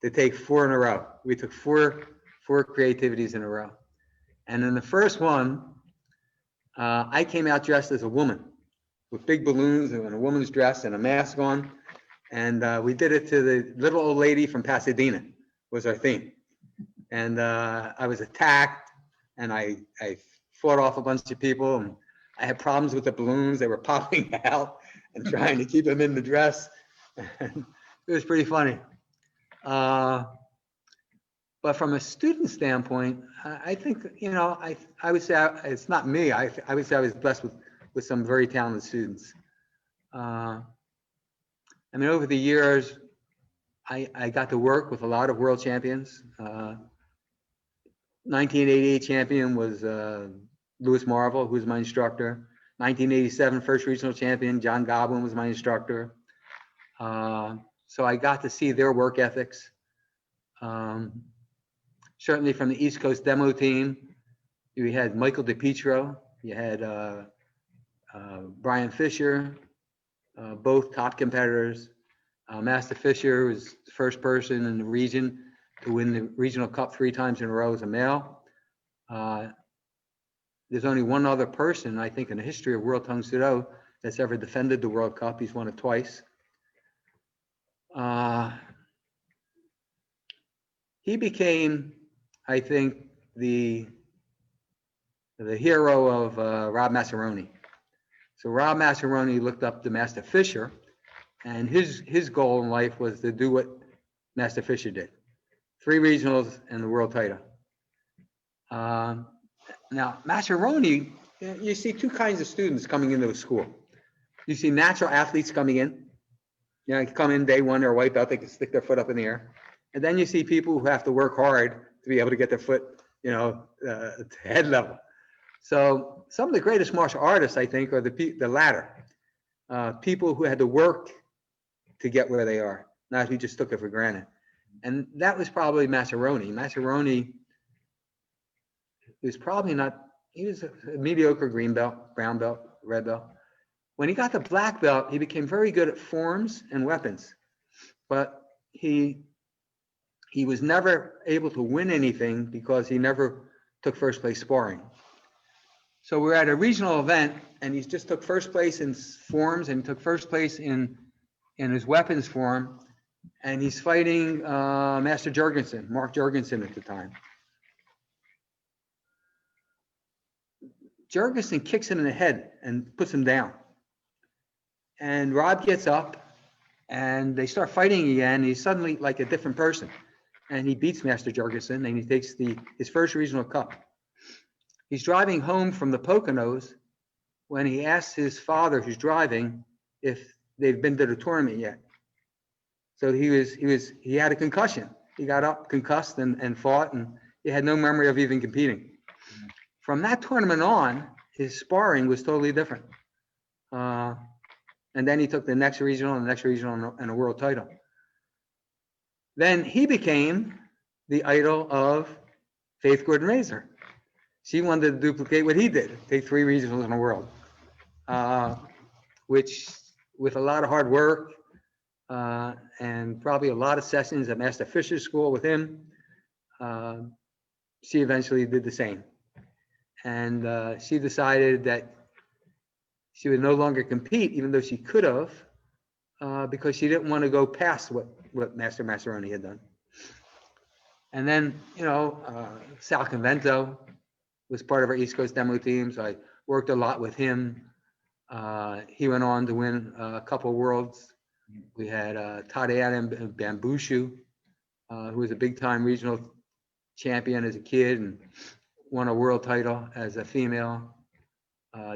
[SPEAKER 2] to take 4 in a row. We took four creativities in a row. And in the first one, I came out dressed as a woman with big balloons and a woman's dress and a mask on. And we did it to the little old lady from Pasadena was our theme. And I was attacked, and I fought off a bunch of people, and I had problems with the balloons. They were popping out and trying to keep them in the dress. And it was pretty funny. But from a student standpoint, I think, I would say it's not me. I would say I was blessed with some very talented students. I mean, over the years, I got to work with a lot of world champions. 1988 champion was Louis Marvel, who was my instructor. 1987 first regional champion, John Godwin, was my instructor. So I got to see their work ethics. Certainly from the East Coast demo team, you had Michael DePietro, you had Brian Fisher, both top competitors. Master Fisher was the first person in the region to win the regional cup 3 times in a row as a male. There's only one other person, I think, in the history of World Tang Soo Do that's ever defended the World Cup. He's won it twice. He became, I think, the hero of Rob Massaroni. So Rob Massaroni looked up to Master Fisher, and his goal in life was to do what Master Fisher did. 3 regionals and the world title. Now, Massaroni, you see 2 kinds of students coming into the school. You see natural athletes coming in. Come in day 1, they're white belt, they can stick their foot up in the air. And then you see people who have to work hard to be able to get their foot, to head level. So some of the greatest martial artists, I think, are the latter. People who had to work to get where they are, not who just took it for granted. And that was probably Massaroni. Massaroni was probably not, he was a mediocre green belt, brown belt, red belt. When he got the black belt, he became very good at forms and weapons, but he was never able to win anything because he never took first place sparring. So we're at a regional event, and he just took first place in forms and took first place in his weapons form, and he's fighting Master Jorgensen, Mark Jorgensen at the time. Jorgensen kicks him in the head and puts him down. And Rob gets up, and they start fighting again. He's suddenly like a different person, and he beats Master Jorgensen, and he takes his first regional cup. He's driving home from the Poconos when he asks his father, who's driving, if they've been to the tournament yet. So he had a concussion. He got up concussed and fought, and he had no memory of even competing. From that tournament on, his sparring was totally different. And then he took the next regional and the next regional and a world title. Then he became the idol of Faith Gordon-Razor. She wanted to duplicate what he did, take 3 regionals in a world, which with a lot of hard work and probably a lot of sessions at Master Fisher's school with him, she eventually did the same. And she decided that she would no longer compete, even though she could have, because she didn't want to go past what Master Massaroni had done. And then, Sal Convento was part of our East Coast demo teams. I worked a lot with him. He went on to win a couple of worlds. We had Tadayana Bambushu, who was a big-time regional champion as a kid and won a world title as a female.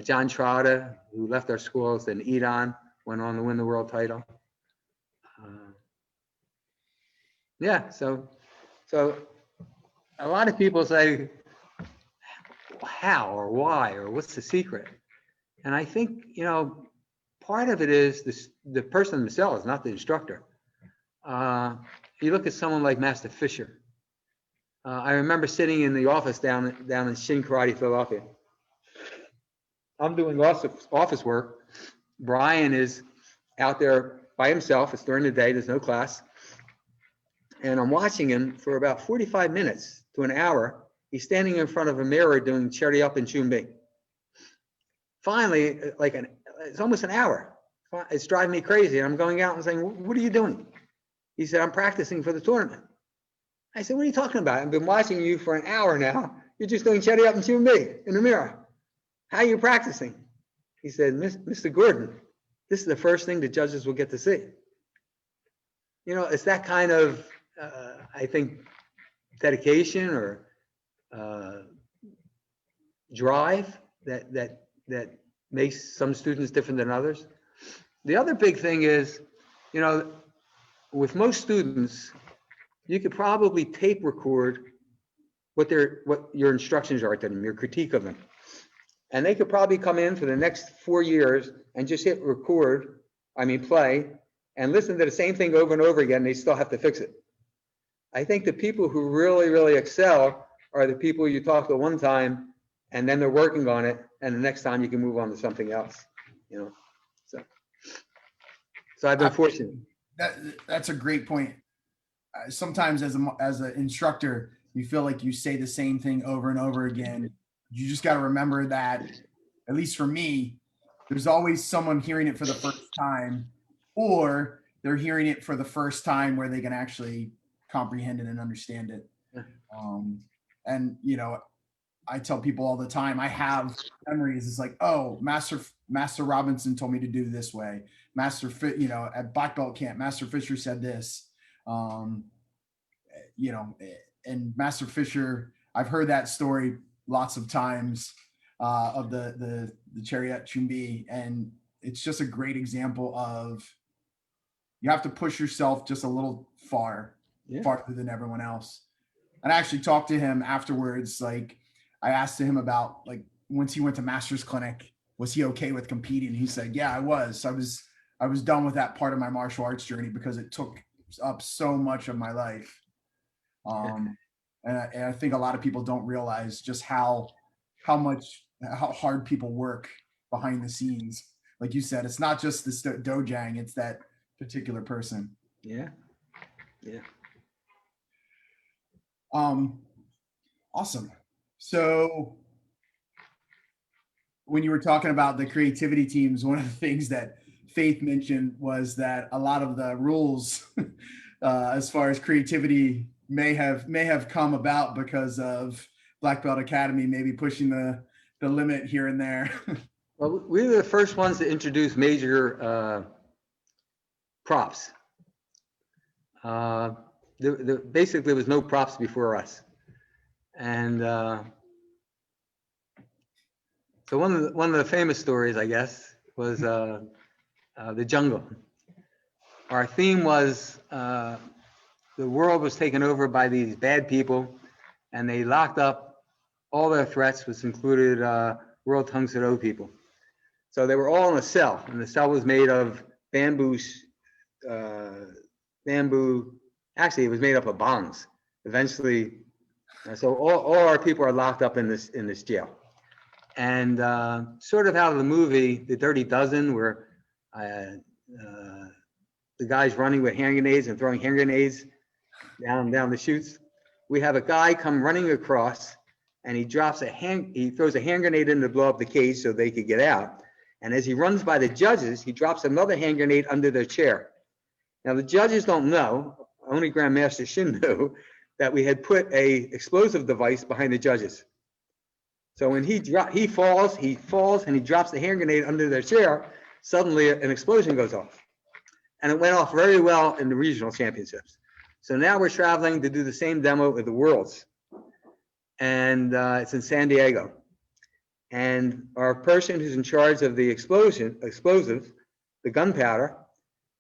[SPEAKER 2] John Trotta, who left our schools, and Edon went on to win the world title. So a lot of people say, how or why or what's the secret? And I think, part of it is the person themselves, not the instructor. You look at someone like Master Fisher. I remember sitting in the office down in Shin Karate, Philadelphia. I'm doing office work. Brian is out there by himself. It's during the day. There's no class. And I'm watching him for about 45 minutes to an hour. He's standing in front of a mirror doing cherry up and chumbi. Finally, it's almost an hour. It's driving me crazy. I'm going out and saying, what are you doing? He said, I'm practicing for the tournament. I said, what are you talking about? I've been watching you for an hour now. You're just doing cherry up and chumbi in the mirror. How are you practicing? He said, Mr. Gordon, this is the first thing the judges will get to see. It's that kind of, I think, dedication or drive that makes some students different than others. The other big thing is, with most students, you could probably tape record what your instructions are to them, your critique of them. And they could probably come in for the next 4 years and just hit play, and listen to the same thing over and over again. They still have to fix it. I think the people who really, really excel are the people you talk to one time, and then they're working on it, and the next time you can move on to something else. So I've been fortunate.
[SPEAKER 1] That's a great point. Sometimes as an instructor, you feel like you say the same thing over and over again. You just got to remember that, at least for me, there's always someone hearing it for the first time, or they're hearing it for the first time where they can actually comprehend it and understand it. And I tell people all the time, I have memories. It's like, oh, Master Robinson told me to do this way. At black belt camp, Master Fisher said this. And Master Fisher, I've heard that story lots of times of the Chariot Chumbi, and it's just a great example of you have to push yourself just a little farther than everyone else. And I actually talked to him afterwards. Like, I asked him about once he went to master's clinic, was he okay with competing? He said, yeah, I was. I was done with that part of my martial arts journey because it took up so much of my life. And I think a lot of people don't realize just how hard people work behind the scenes. Like you said, it's not just the dojang, it's that particular person.
[SPEAKER 2] Yeah. Yeah.
[SPEAKER 1] Awesome. So when you were talking about the creativity teams, one of the things that Faith mentioned was that a lot of the rules as far as creativity may have come about because of Black Belt Academy maybe pushing the limit here and there.
[SPEAKER 2] Well, we were the first ones to introduce major props. Basically, there was no props before us, and so one of the famous stories, I guess, was the jungle. Our theme was the world was taken over by these bad people, and they locked up all their threats, which included World Tung Sado people. So they were all in a cell, and the cell was made of bamboo. Actually, it was made up of bongs. Eventually, so all our people are locked up in this jail. And sort of out of the movie, The Dirty Dozen, where the guy's running with hand grenades and throwing hand grenades down the chutes. We have a guy come running across, and he throws a hand grenade in to blow up the cage so they could get out. And as he runs by the judges, he drops another hand grenade under their chair. Now the judges don't know, only Grandmaster Shin knew, that we had put a explosive device behind the judges. So when he falls and he drops the hand grenade under their chair, suddenly an explosion goes off. And it went off very well in the regional championships. So now we're traveling to do the same demo at the Worlds. And it's in San Diego. And our person who's in charge of the explosives, the gunpowder,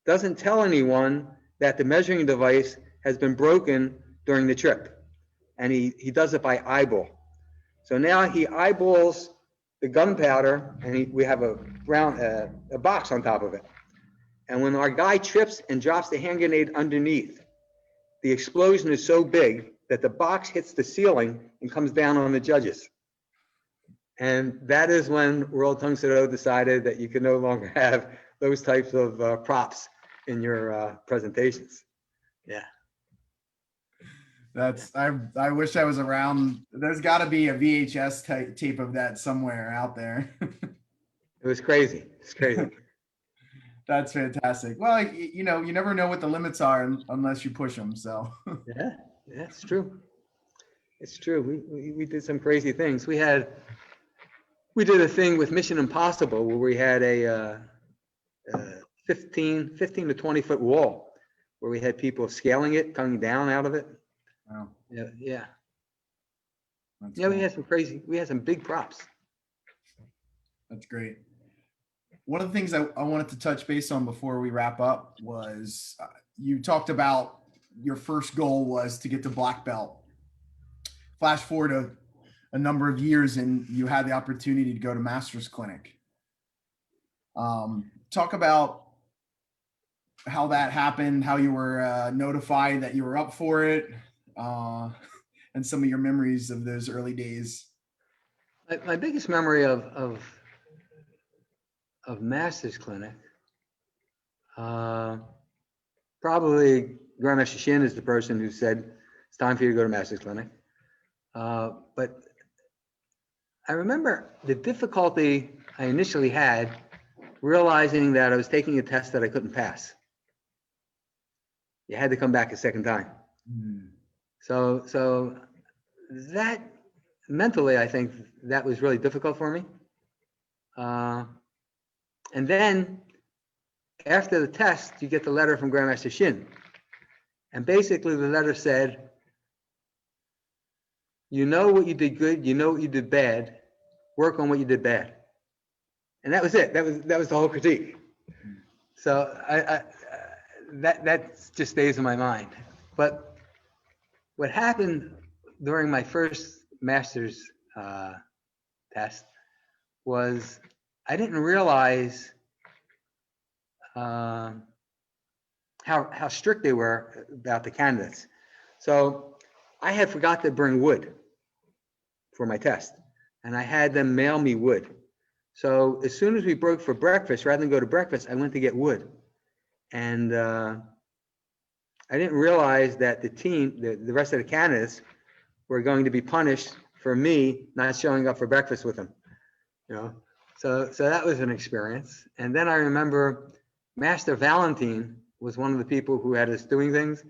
[SPEAKER 2] doesn't tell anyone that the measuring device has been broken during the trip. And he does it by eyeball. So now he eyeballs the gunpowder, and we have a box on top of it. And when our guy trips and drops the hand grenade underneath, the explosion is so big that the box hits the ceiling and comes down on the judges. And that is when World Tung Sado decided that you could no longer have those types of props in your presentations. Yeah.
[SPEAKER 1] I wish I was around. There's got to be a VHS tape of that somewhere out there.
[SPEAKER 2] It was crazy. It's crazy.
[SPEAKER 1] That's fantastic. Well, you never know what the limits are unless you push them. So
[SPEAKER 2] yeah, it's true. It's true. We did some crazy things. We did a thing with Mission Impossible where we had a 15 to 20 foot wall where we had people scaling it, coming down out of it.
[SPEAKER 1] Wow.
[SPEAKER 2] Yeah.
[SPEAKER 1] That's
[SPEAKER 2] Yeah,
[SPEAKER 1] cool.
[SPEAKER 2] we had some big props.
[SPEAKER 1] That's great. One of the things I wanted to touch base on before we wrap up was you talked about your first goal was to get to black belt. Flash forward a number of years and you had the opportunity to go to master's clinic. Talk about how that happened, how you were notified that you were up for it, and some of your memories of those early days.
[SPEAKER 2] My biggest memory of master's clinic, probably Grandmaster Shin is the person who said it's time for you to go to master's clinic. But I remember the difficulty I initially had realizing that I was taking a test that I couldn't pass. You had to come back a second time. So that mentally, I think that was really difficult for me. And then after the test, you get the letter from Grandmaster Shin. And basically the letter said, you know what you did good, you know what you did bad, work on what you did bad. And that was it. That was the whole critique. So that just stays in my mind. But what happened during my first master's test was I didn't realize how strict they were about the candidates. So I had forgot to bring wood for my test, and I had them mail me wood. So as soon as we broke for breakfast, rather than go to breakfast, I went to get wood. And I didn't realize that the team, the rest of the candidates, were going to be punished for me not showing up for breakfast with them. You know, so that was an experience. And then I remember Master Valentine was one of the people who had us doing things,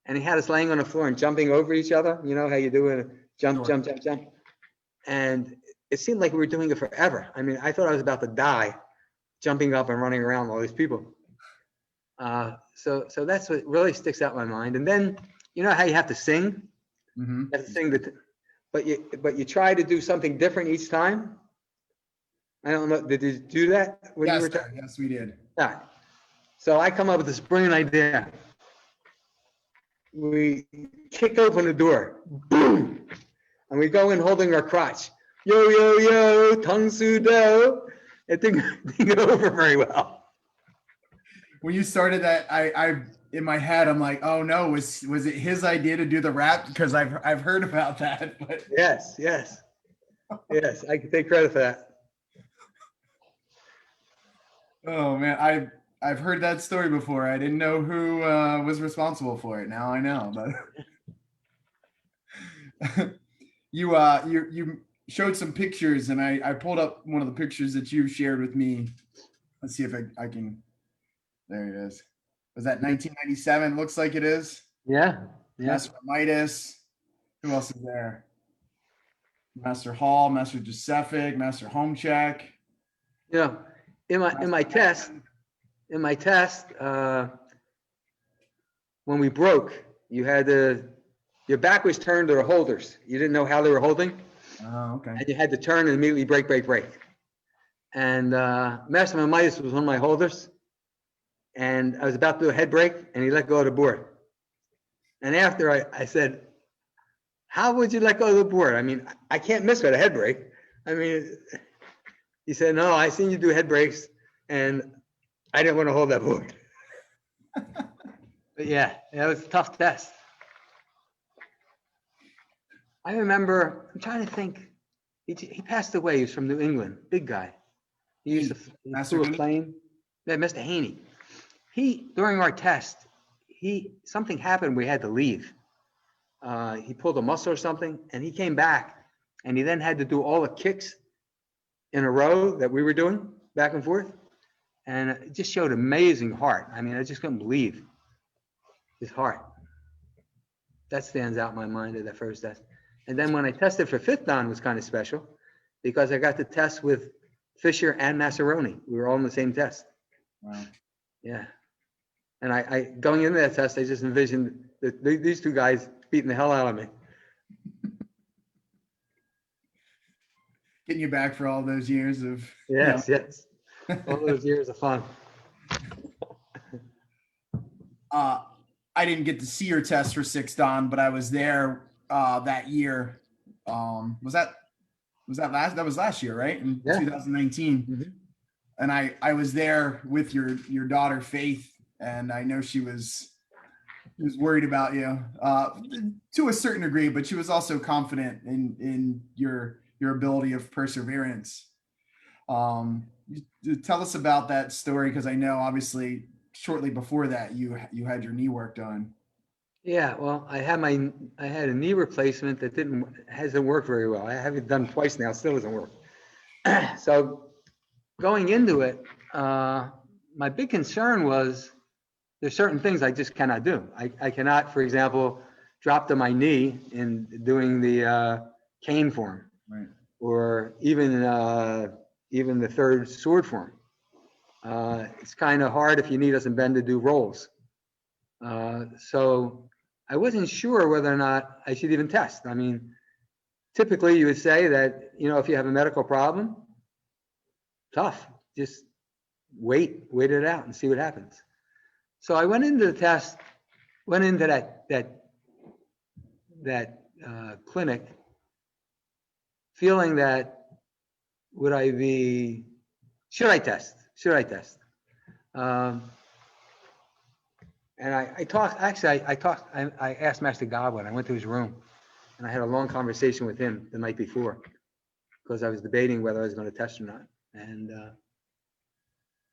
[SPEAKER 2] and he had us laying on the floor and jumping over each other. You know how you do it, jump,
[SPEAKER 1] Sure.
[SPEAKER 2] jump, jump, jump. And it seemed like we were doing it forever. I mean, I thought I was about to die, jumping up and running around with all these people. So that's what really sticks out in my mind. And then, you know how you have to sing?
[SPEAKER 1] Mm-hmm.
[SPEAKER 2] You have to sing but you try to do something different each time. I don't know. Did you do that when you were?
[SPEAKER 1] Yes, we did.
[SPEAKER 2] Yeah. So I come up with this brilliant idea. We kick open the door, boom, and we go in holding our crotch. Yo, yo, yo, tongue su do. It didn't go over very well.
[SPEAKER 1] When you started that, I in my head, I'm like, oh no, was it his idea to do the rap? Because I've heard about that. But
[SPEAKER 2] Yes, I can take credit for that.
[SPEAKER 1] oh man, I've heard that story before. I didn't know who was responsible for it. Now I know. But you showed some pictures, and I pulled up one of the pictures that you shared with me. Let's see if I can. There it is. Was that 1997? Looks like it is.
[SPEAKER 2] Yeah.
[SPEAKER 1] Master Midas. Who else is there? Master Hall, Master Josephic, Master Homecheck.
[SPEAKER 2] You know, in my test, when we broke, you had your back was turned to the holders. You didn't know how they were holding.
[SPEAKER 1] Oh, okay.
[SPEAKER 2] And you had to turn and immediately break. And Master Midas was one of my holders. And I was about to do a head break, and he let go of the board. And after I said, how would you let go of the board? I mean, I can't miss with a head break. I mean, he said, no, I seen you do head breaks, and I didn't want to hold that board. But yeah, it was a tough test. I remember, I'm trying to think, he passed away. He was from New England, big guy. He used to flew a plane. Yeah, Mr. Haney. During our test, something happened. We had to leave. He pulled a muscle or something, and he came back, and he then had to do all the kicks in a row that we were doing back and forth. And it just showed amazing heart. I mean, I just couldn't believe his heart. That stands out in my mind at that first test. And then when I tested for fifth dan was kind of special because I got to test with Fisher and Massaroni. We were all in the same test.
[SPEAKER 1] Wow.
[SPEAKER 2] Yeah. And I going into that test, I just envisioned these two guys beating the hell out of me.
[SPEAKER 1] Getting you back for all those years of
[SPEAKER 2] yes. All those years of fun.
[SPEAKER 1] I didn't get to see your test for sixth dan, but I was there that year. Was that last year, right? In 2019. Mm-hmm. And I was there with your daughter Faith, and I know she was worried about you to a certain degree, but she was also confident in your ability of perseverance. Tell us about that story, because I know obviously shortly before that you had your knee work done.
[SPEAKER 2] Yeah, well, I had a knee replacement that hasn't worked very well. I have it done twice now, still doesn't work. So going into it, my big concern was there's certain things I just cannot do. I cannot, for example, drop to my knee in doing the cane form,
[SPEAKER 1] right,
[SPEAKER 2] or even the third sword form. It's kind of hard if your knee doesn't bend to do rolls. So I wasn't sure whether or not I should even test. I mean, typically you would say that, if you have a medical problem, tough, just wait it out and see what happens. So I went into the test, went into that clinic feeling that should I test? Should I test? And I asked Master Godwin, I went to his room and I had a long conversation with him the night before because I was debating whether I was going to test or not. And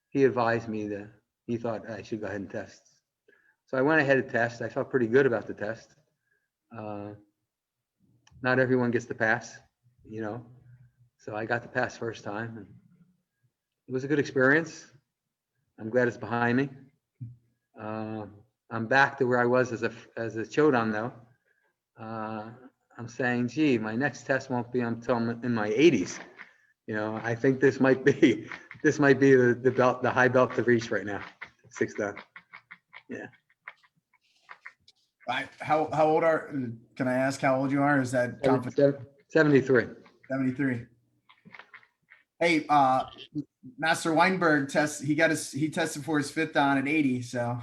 [SPEAKER 2] he advised me that he thought I should go ahead and test. So I went ahead and test. I felt pretty good about the test. Not everyone gets the pass, you know. So I got the pass first time. And it was a good experience. I'm glad it's behind me. I'm back to where I was as a Chodan though. I'm saying, gee, my next test won't be until I'm in my 80s. You know, I think this might be the belt, the high belt to reach right now. 6th Dan. Yeah.
[SPEAKER 1] How old are? Can I ask how old you are? Is that
[SPEAKER 2] 73?
[SPEAKER 1] 73. Hey, Master Weinberg he tested for his 5th Dan at 80. So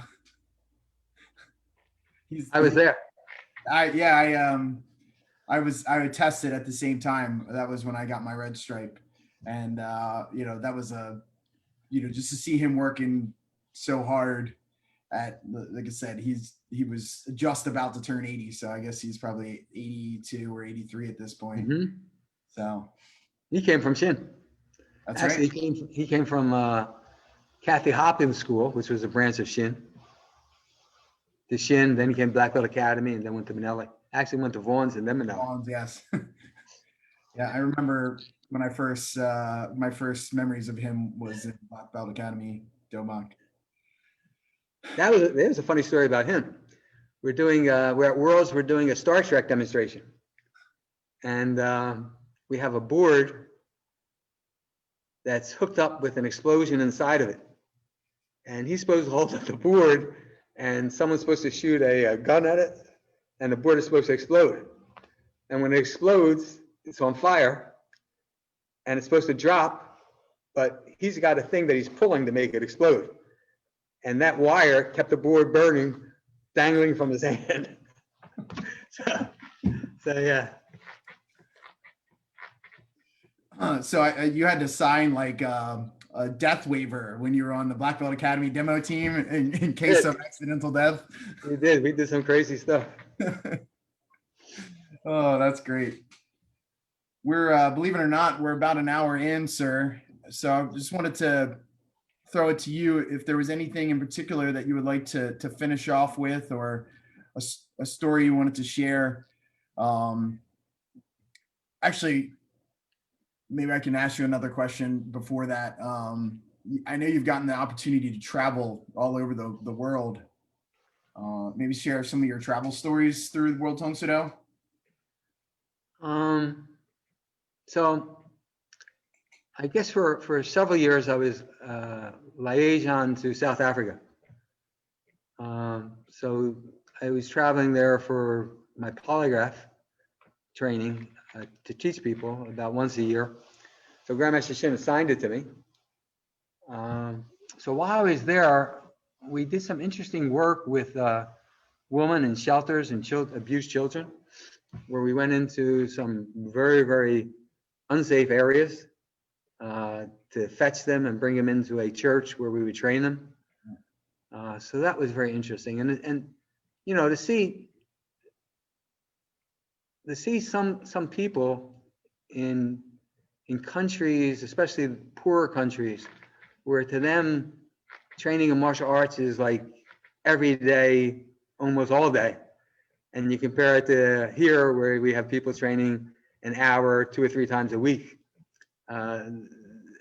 [SPEAKER 2] I was there.
[SPEAKER 1] I tested at the same time. That was when I got my red stripe, and you know, that was just to see him working so hard at, like I said, he was just about to turn 80, so I guess he's probably 82 or 83 at this point.
[SPEAKER 2] Mm-hmm.
[SPEAKER 1] So
[SPEAKER 2] he came from Shin.
[SPEAKER 1] That's
[SPEAKER 2] Actually,
[SPEAKER 1] right.
[SPEAKER 2] He came from Kathy Hopkins School, which was a branch of Shin. To Shin, then he came to Black Belt Academy, and then went to Manelli. Actually went to Vaughn's and then Manelli.
[SPEAKER 1] Vaughn's, yes. Yeah, I remember when I first my first memories of him was in Black Belt Academy, Dobok.
[SPEAKER 2] There's a funny story about him. We're at Worlds, we're doing a Star Trek demonstration. And we have a board that's hooked up with an explosion inside of it. And he's supposed to hold up the board, and someone's supposed to shoot a gun at it, and the board is supposed to explode. And when it explodes, it's on fire, and it's supposed to drop, but he's got a thing that he's pulling to make it explode. And that wire kept the board burning, dangling from his hand. so yeah.
[SPEAKER 1] So you had to sign like a death waiver when you were on the Black Belt Academy demo team in case of accidental death.
[SPEAKER 2] We did some crazy stuff.
[SPEAKER 1] Oh, that's great. We're believe it or not, we're about an hour in, sir. So I just wanted to throw it to you if there was anything in particular that you would like to finish off with, or a story you wanted to share. Actually, maybe I can ask you another question before that. I know you've gotten the opportunity to travel all over the world. Maybe share some of your travel stories through World Tong Soo-Do.
[SPEAKER 2] So I guess for several years I was liaison to South Africa. So I was traveling there for my polygraph training to teach people about once a year. So Grandmaster Shin assigned it to me. So while I was there, we did some interesting work with women in shelters and abused children, where we went into some very, very unsafe areas to fetch them and bring them into a church where we would train them. So that was very interesting, and you know, to see some people in countries, especially poorer countries, where to them training in martial arts is like every day, almost all day, and you compare it to here, where we have people training an hour, 2 or 3 times a week.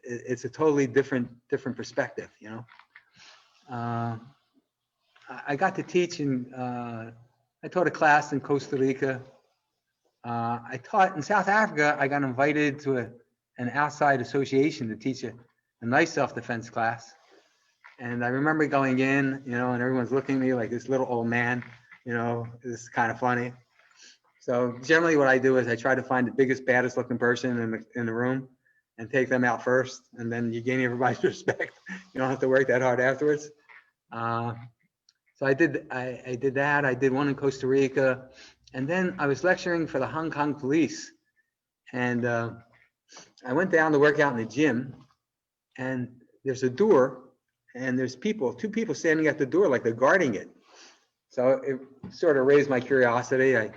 [SPEAKER 2] It's a totally different perspective, you know. I got to teach I taught a class in Costa Rica. I taught in South Africa. I got invited to an outside association to teach a nice self-defense class. And I remember going in, you know, and everyone's looking at me like this little old man, you know, this is kind of funny. So generally what I do is I try to find the biggest, baddest looking person in the room and take them out first. And then you gain everybody's respect. You don't have to work that hard afterwards. So I did that. I did one in Costa Rica. And then I was lecturing for the Hong Kong police. And I went down to work out in the gym, and there's a door, and there's two people standing at the door like they're guarding it. So it sort of raised my curiosity. I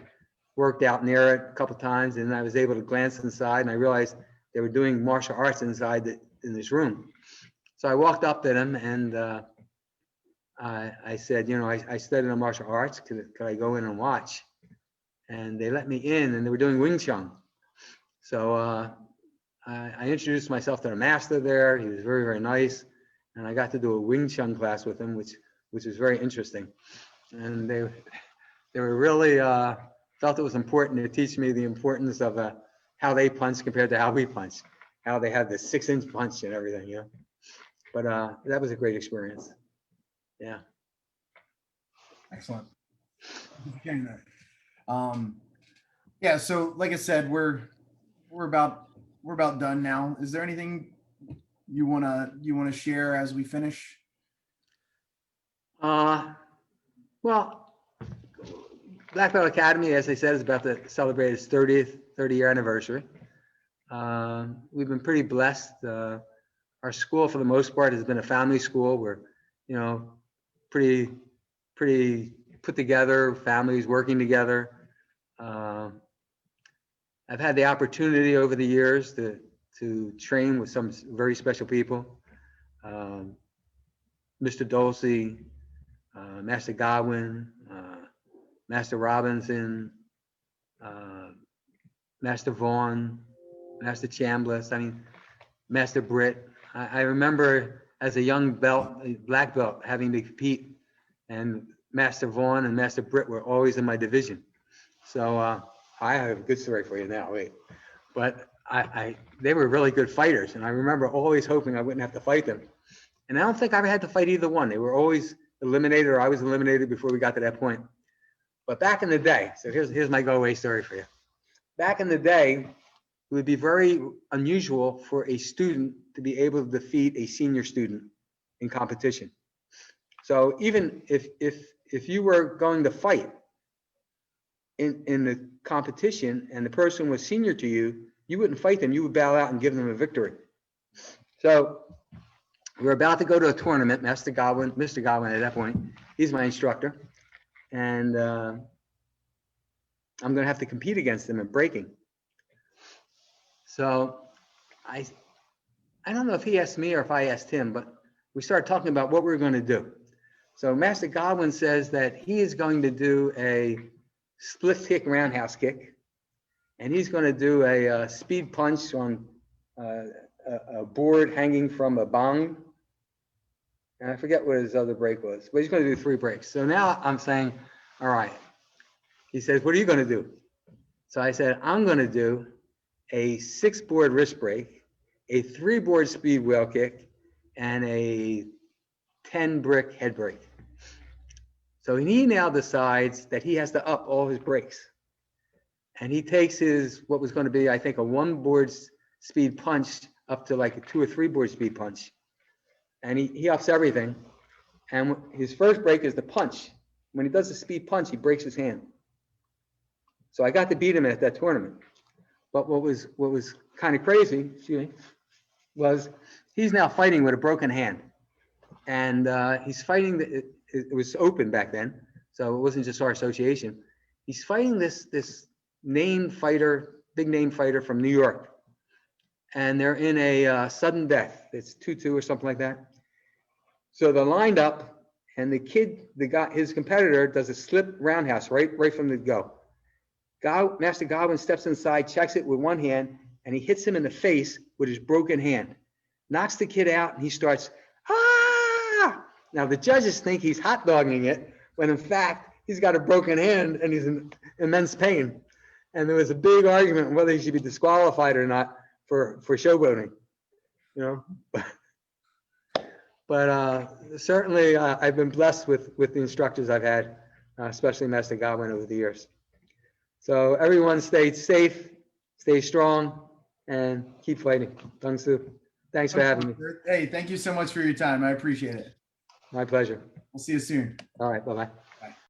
[SPEAKER 2] worked out near it a couple times, and I was able to glance inside, and I realized they were doing martial arts inside in this room. So I walked up to them, and I said, you know, I studied in martial arts. Could I go in and watch? And they let me in, and they were doing Wing Chun. So I introduced myself to the master there. He was very, very nice, and I got to do a Wing Chun class with him, which was very interesting. And they were really felt it was important to teach me the importance of how they punch compared to how we punch, how they had the 6-inch punch and everything, you know. But that was a great experience. Yeah.
[SPEAKER 1] Excellent. Yeah. So, like I said, we're about done now. Is there anything you wanna share as we finish?
[SPEAKER 2] Well, Black Belt Academy, as I said, is about to celebrate its 30-year anniversary. We've been pretty blessed. Our school, for the most part, has been a family school. We're, you know, pretty put together, families working together. I've had the opportunity over the years to train with some very special people. Mr. Dulce, Master Godwin, Master Robinson, Master Vaughn, Master Chambliss, I mean, Master Britt. I remember as a young black belt, having to compete, and Master Vaughn and Master Britt were always in my division. So I have a good story for you now, wait. But they were really good fighters, and I remember always hoping I wouldn't have to fight them. And I don't think I ever had to fight either one. They were always eliminated, or I was eliminated before we got to that point. But back in the day, so here's my go-away story for you. Back in the day, it would be very unusual for a student to be able to defeat a senior student in competition. So even if you were going to fight in the competition and the person was senior to you, you wouldn't fight them. You would bow out and give them a victory. So we're about to go to a tournament. Mr. Godwin at that point, he's my instructor. And I'm going to have to compete against him in breaking. So I don't know if he asked me or if I asked him, but we started talking about what we were going to do. So Master Godwin says that he is going to do a split kick roundhouse kick, and he's going to do a speed punch on a board hanging from a bong. And I forget what his other break was, but he's going to do 3 breaks. So now I'm saying, all right. He says, what are you going to do? So I said, I'm going to do a 6-board wrist break, a 3-board speed wheel kick, and a 10-brick head break. So he now decides that he has to up all his breaks. And he takes his, what was going to be, I think, a 1-board speed punch up to like a 2 or 3-board speed punch. And he ups everything. And his first break is the punch. When he does the speed punch, he breaks his hand. So I got to beat him at that tournament. But what was kind of crazy, was he's now fighting with a broken hand. And he's fighting, it was open back then, so it wasn't just our association. He's fighting this named fighter, big name fighter from New York. And they're in a sudden death. It's 2-2 or something like that. So they're lined up, and the guy, his competitor, does a slip roundhouse right from the go. Master Godwin steps inside, checks it with one hand, and he hits him in the face with his broken hand. Knocks the kid out, and he starts, ah! Now the judges think he's hot dogging it, when in fact, he's got a broken hand and he's in immense pain. And there was a big argument on whether he should be disqualified or not for showboating, you know. But certainly I've been blessed with the instructors I've had, especially Master Godwin over the years. So everyone stay safe, stay strong, and keep fighting. Tung Su. Thanks for having me.
[SPEAKER 1] Hey, thank you so much for your time. I appreciate it.
[SPEAKER 2] My pleasure.
[SPEAKER 1] We'll see you soon.
[SPEAKER 2] All right, bye-bye.